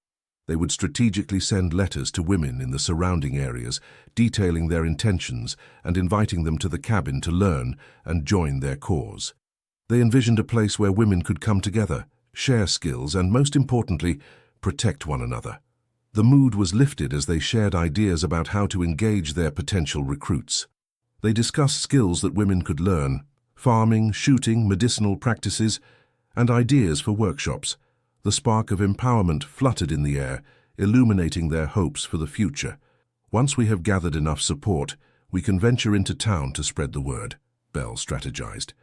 They would strategically send letters to women in the surrounding areas, detailing their intentions and inviting them to the cabin to learn and join their cause. They envisioned a place where women could come together, share skills, and most importantly, protect one another. The mood was lifted as they shared ideas about how to engage their potential recruits. They discussed skills that women could learn: farming, shooting, medicinal practices, and ideas for workshops. The spark of empowerment fluttered in the air, illuminating their hopes for the future. "Once we have gathered enough support, we can venture into town to spread the word," Belle strategized.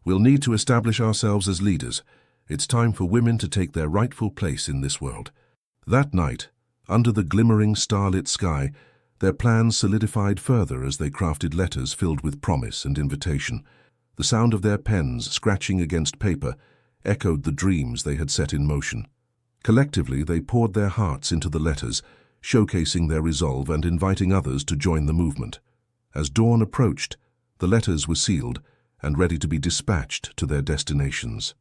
"We'll need to establish ourselves as leaders. It's time for women to take their rightful place in this world." That night, under the glimmering starlit sky, their plans solidified further as they crafted letters filled with promise and invitation. The sound of their pens scratching against paper echoed the dreams they had set in motion. Collectively, they poured their hearts into the letters, showcasing their resolve and inviting others to join the movement. As dawn approached, the letters were sealed and ready to be dispatched to their destinations.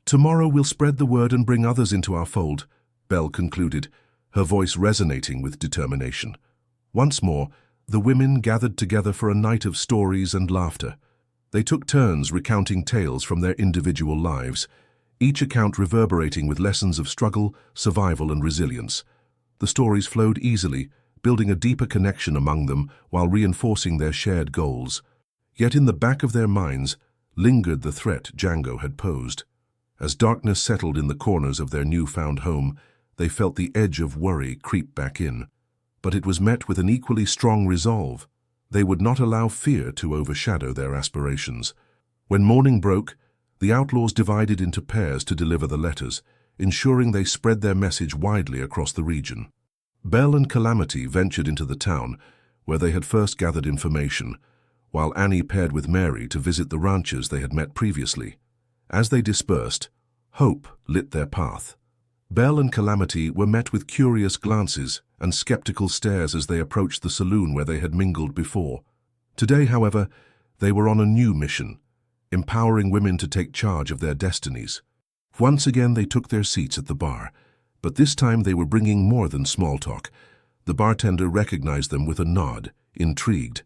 "Tomorrow we'll spread the word and bring others into our fold," Belle concluded, her voice resonating with determination. Once more, the women gathered together for a night of stories and laughter. They took turns recounting tales from their individual lives, each account reverberating with lessons of struggle, survival, and resilience. The stories flowed easily, building a deeper connection among them while reinforcing their shared goals. Yet in the back of their minds, lingered the threat Django had posed. As darkness settled in the corners of their newfound home, they felt the edge of worry creep back in. But it was met with an equally strong resolve. They would not allow fear to overshadow their aspirations. When morning broke, the outlaws divided into pairs to deliver the letters, ensuring they spread their message widely across the region. Belle and Calamity ventured into the town, where they had first gathered information, while Annie paired with Mary to visit the ranchers they had met previously. As they dispersed, hope lit their path. Belle and Calamity were met with curious glances and skeptical stares as they approached the saloon where they had mingled before. Today, however, they were on a new mission, empowering women to take charge of their destinies. Once again they took their seats at the bar, but this time they were bringing more than small talk. The bartender recognized them with a nod, intrigued.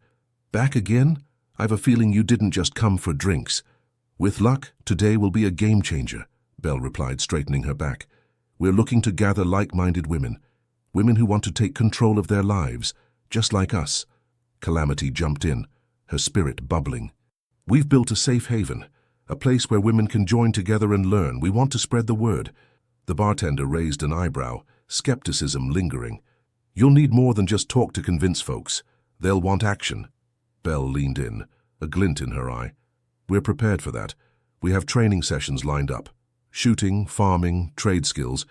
"Back again? I've a feeling you didn't just come for drinks." "With luck, today will be a game changer," Belle replied, straightening her back. "We're looking to gather like-minded women who want to take control of their lives, just like us." Calamity jumped in, her spirit bubbling. "We've built a safe haven, a place where women can join together and learn. We want to spread the word." The bartender raised an eyebrow, skepticism lingering. "You'll need more than just talk to convince folks. They'll want action." Belle leaned in, a glint in her eye. "We're prepared for that. We have training sessions lined up. Shooting, farming, trade skills,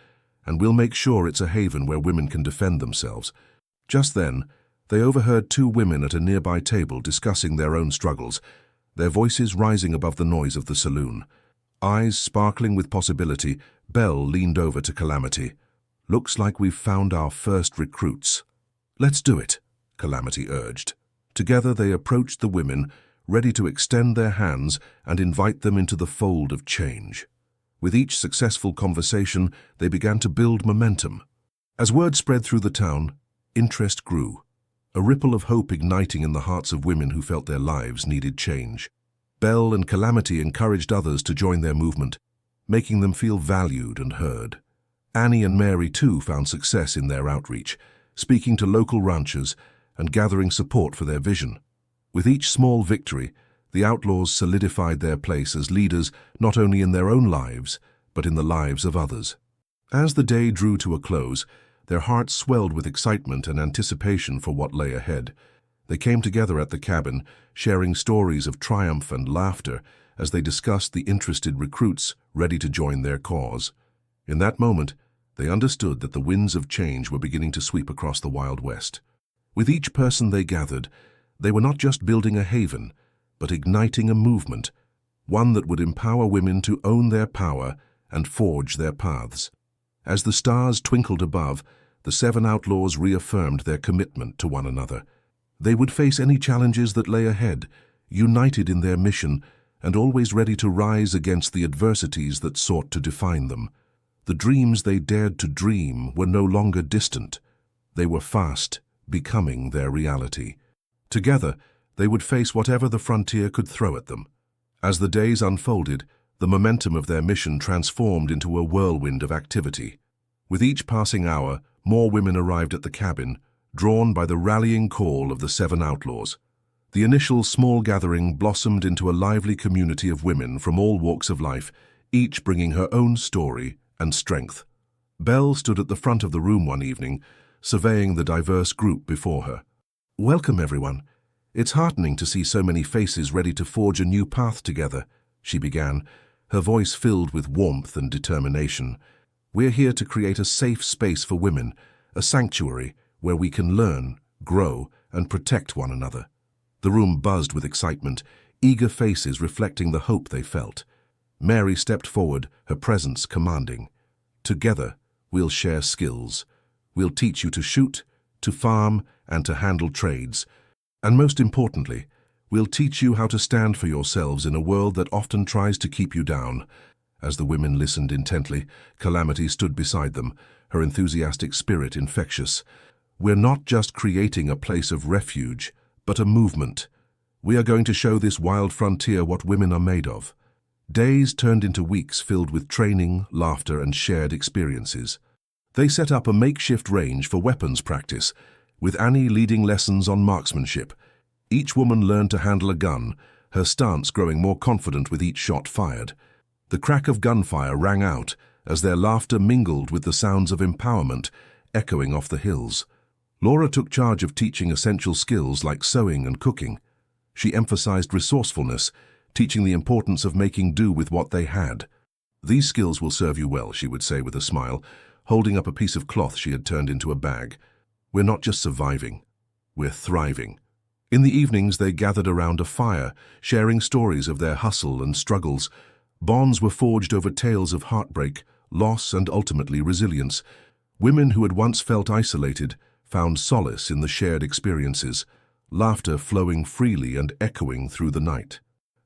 and we'll make sure it's a haven where women can defend themselves." Just then, they overheard two women at a nearby table discussing their own struggles, their voices rising above the noise of the saloon. Eyes sparkling with possibility, Belle leaned over to Calamity. "Looks like we've found our first recruits." "Let's do it," Calamity urged. Together they approached the women, ready to extend their hands and invite them into the fold of change. With each successful conversation, they began to build momentum. As word spread through the town, interest grew, a ripple of hope igniting in the hearts of women who felt their lives needed change. Belle and Calamity encouraged others to join their movement, making them feel valued and heard. Annie and Mary, too, found success in their outreach, speaking to local ranchers and gathering support for their vision. With each small victory, the outlaws solidified their place as leaders not only in their own lives, but in the lives of others. As the day drew to a close, their hearts swelled with excitement and anticipation for what lay ahead. They came together at the cabin, sharing stories of triumph and laughter as they discussed the interested recruits ready to join their cause. In that moment, they understood that the winds of change were beginning to sweep across the Wild West. With each person they gathered, they were not just building a haven, but igniting a movement, one that would empower women to own their power and forge their paths. As the stars twinkled above, the 7 outlaws reaffirmed their commitment to one another. They would face any challenges that lay ahead, united in their mission and always ready to rise against the adversities that sought to define them. The dreams they dared to dream were no longer distant. They were fast becoming their reality. Together, they would face whatever the frontier could throw at them. As the days unfolded, the momentum of their mission transformed into a whirlwind of activity. With each passing hour, more women arrived at the cabin, drawn by the rallying call of the 7 outlaws. The initial small gathering blossomed into a lively community of women from all walks of life, each bringing her own story and strength. Belle stood at the front of the room one evening, surveying the diverse group before her. "Welcome, everyone. It's heartening to see so many faces ready to forge a new path together," she began, her voice filled with warmth and determination. "We're here to create a safe space for women, a sanctuary where we can learn, grow, and protect one another." The room buzzed with excitement, eager faces reflecting the hope they felt. Mary stepped forward, her presence commanding. "Together, we'll share skills. We'll teach you to shoot, to farm, and to handle trades. And most importantly, we'll teach you how to stand for yourselves in a world that often tries to keep you down." As the women listened intently, Calamity stood beside them, her enthusiastic spirit infectious. "We're not just creating a place of refuge, but a movement. We are going to show this wild frontier what women are made of." Days turned into weeks filled with training, laughter, and shared experiences. They set up a makeshift range for weapons practice, with Annie leading lessons on marksmanship. Each woman learned to handle a gun, her stance growing more confident with each shot fired. The crack of gunfire rang out as their laughter mingled with the sounds of empowerment echoing off the hills. Laura took charge of teaching essential skills like sewing and cooking. She emphasized resourcefulness, teaching the importance of making do with what they had. "These skills will serve you well," she would say with a smile, holding up a piece of cloth she had turned into a bag. "We're not just surviving, we're thriving." In the evenings, they gathered around a fire, sharing stories of their hustle and struggles. Bonds were forged over tales of heartbreak, loss, and ultimately resilience. Women who had once felt isolated found solace in the shared experiences, laughter flowing freely and echoing through the night.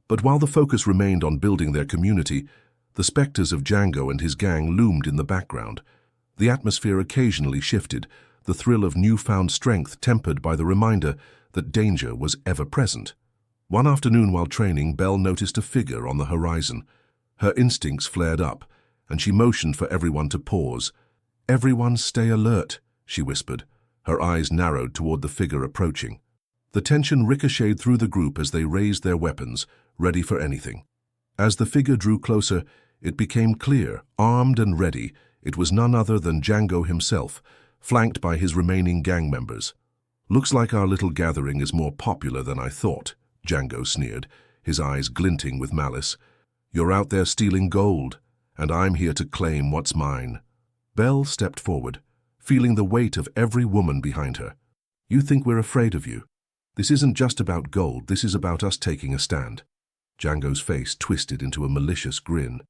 But while the focus remained on building their community, the specters of Django and his gang loomed in the background. The atmosphere occasionally shifted, the thrill of newfound strength tempered by the reminder that danger was ever present. One afternoon while training, Belle noticed a figure on the horizon. Her instincts flared up, and she motioned for everyone to pause. "Everyone stay alert," she whispered. Her eyes narrowed toward the figure approaching. The tension ricocheted through the group as they raised their weapons, ready for anything. As the figure drew closer, it became clear, armed and ready, it was none other than Django himself, flanked by his remaining gang members. "Looks like our little gathering is more popular than I thought," Django sneered, his eyes glinting with malice. "You're out there stealing gold, and I'm here to claim what's mine." Belle stepped forward, feeling the weight of every woman behind her. "You think we're afraid of you? This isn't just about gold, this is about us taking a stand." Django's face twisted into a malicious grin.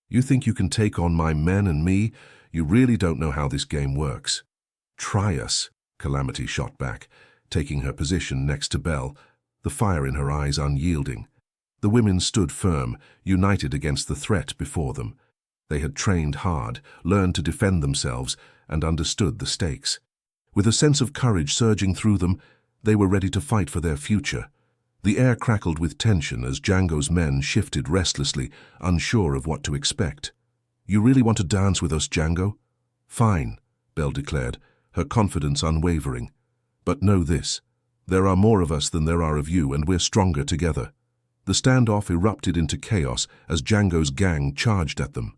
"You think you can take on my men and me? You really don't know how this game works." "Try us," Calamity shot back, taking her position next to Belle, the fire in her eyes unyielding. The women stood firm, united against the threat before them. They had trained hard, learned to defend themselves, and understood the stakes. With a sense of courage surging through them, they were ready to fight for their future. The air crackled with tension as Django's men shifted restlessly, unsure of what to expect. "You really want to dance with us, Django?" "Fine," Belle declared, her confidence unwavering. "But know this, there are more of us than there are of you, and we're stronger together." The standoff erupted into chaos as Django's gang charged at them.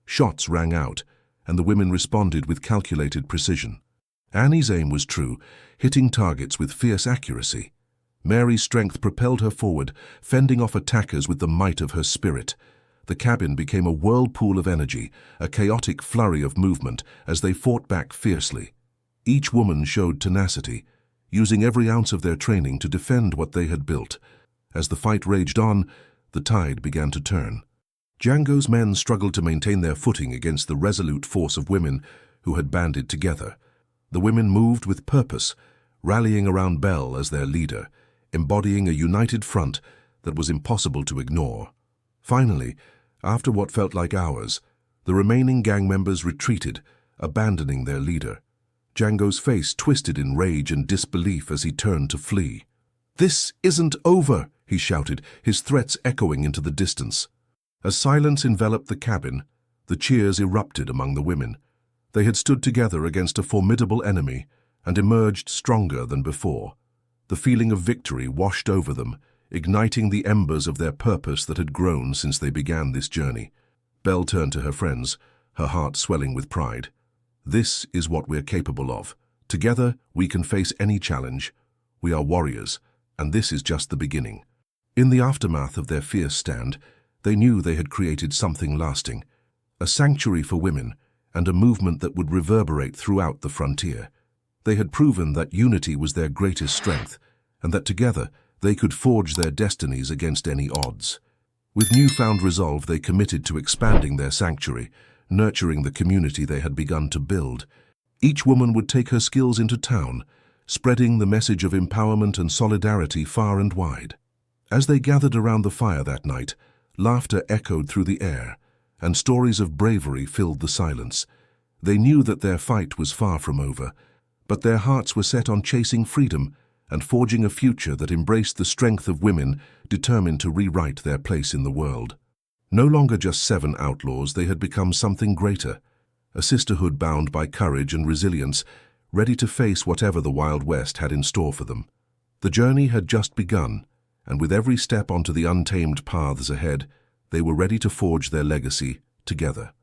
Shots rang out, and the women responded with calculated precision. Annie's aim was true, hitting targets with fierce accuracy. Mary's strength propelled her forward, fending off attackers with the might of her spirit. The cabin became a whirlpool of energy, a chaotic flurry of movement as they fought back fiercely. Each woman showed tenacity, using every ounce of their training to defend what they had built. As the fight raged on, the tide began to turn. Django's men struggled to maintain their footing against the resolute force of women who had banded together. The women moved with purpose, rallying around Belle as their leader, embodying a united front that was impossible to ignore. Finally, after what felt like hours, the remaining gang members retreated, abandoning their leader. Django's face twisted in rage and disbelief as he turned to flee. "This isn't over," he shouted, his threats echoing into the distance. As silence enveloped the cabin, the cheers erupted among the women. They had stood together against a formidable enemy and emerged stronger than before. The feeling of victory washed over them, igniting the embers of their purpose that had grown since they began this journey. Belle turned to her friends, her heart swelling with pride. "This is what we're capable of. Together, we can face any challenge. We are warriors, and this is just the beginning." In the aftermath of their fierce stand, they knew they had created something lasting, a sanctuary for women, and a movement that would reverberate throughout the frontier. They had proven that unity was their greatest strength, and that together they could forge their destinies against any odds. With newfound resolve, they committed to expanding their sanctuary, nurturing the community they had begun to build. Each woman would take her skills into town, spreading the message of empowerment and solidarity far and wide. As they gathered around the fire that night, laughter echoed through the air, and stories of bravery filled the silence. They knew that their fight was far from over, but their hearts were set on chasing freedom and forging a future that embraced the strength of women determined to rewrite their place in the world. No longer just 7 outlaws, they had become something greater, a sisterhood bound by courage and resilience, ready to face whatever the Wild West had in store for them. The journey had just begun, and with every step onto the untamed paths ahead, they were ready to forge their legacy together.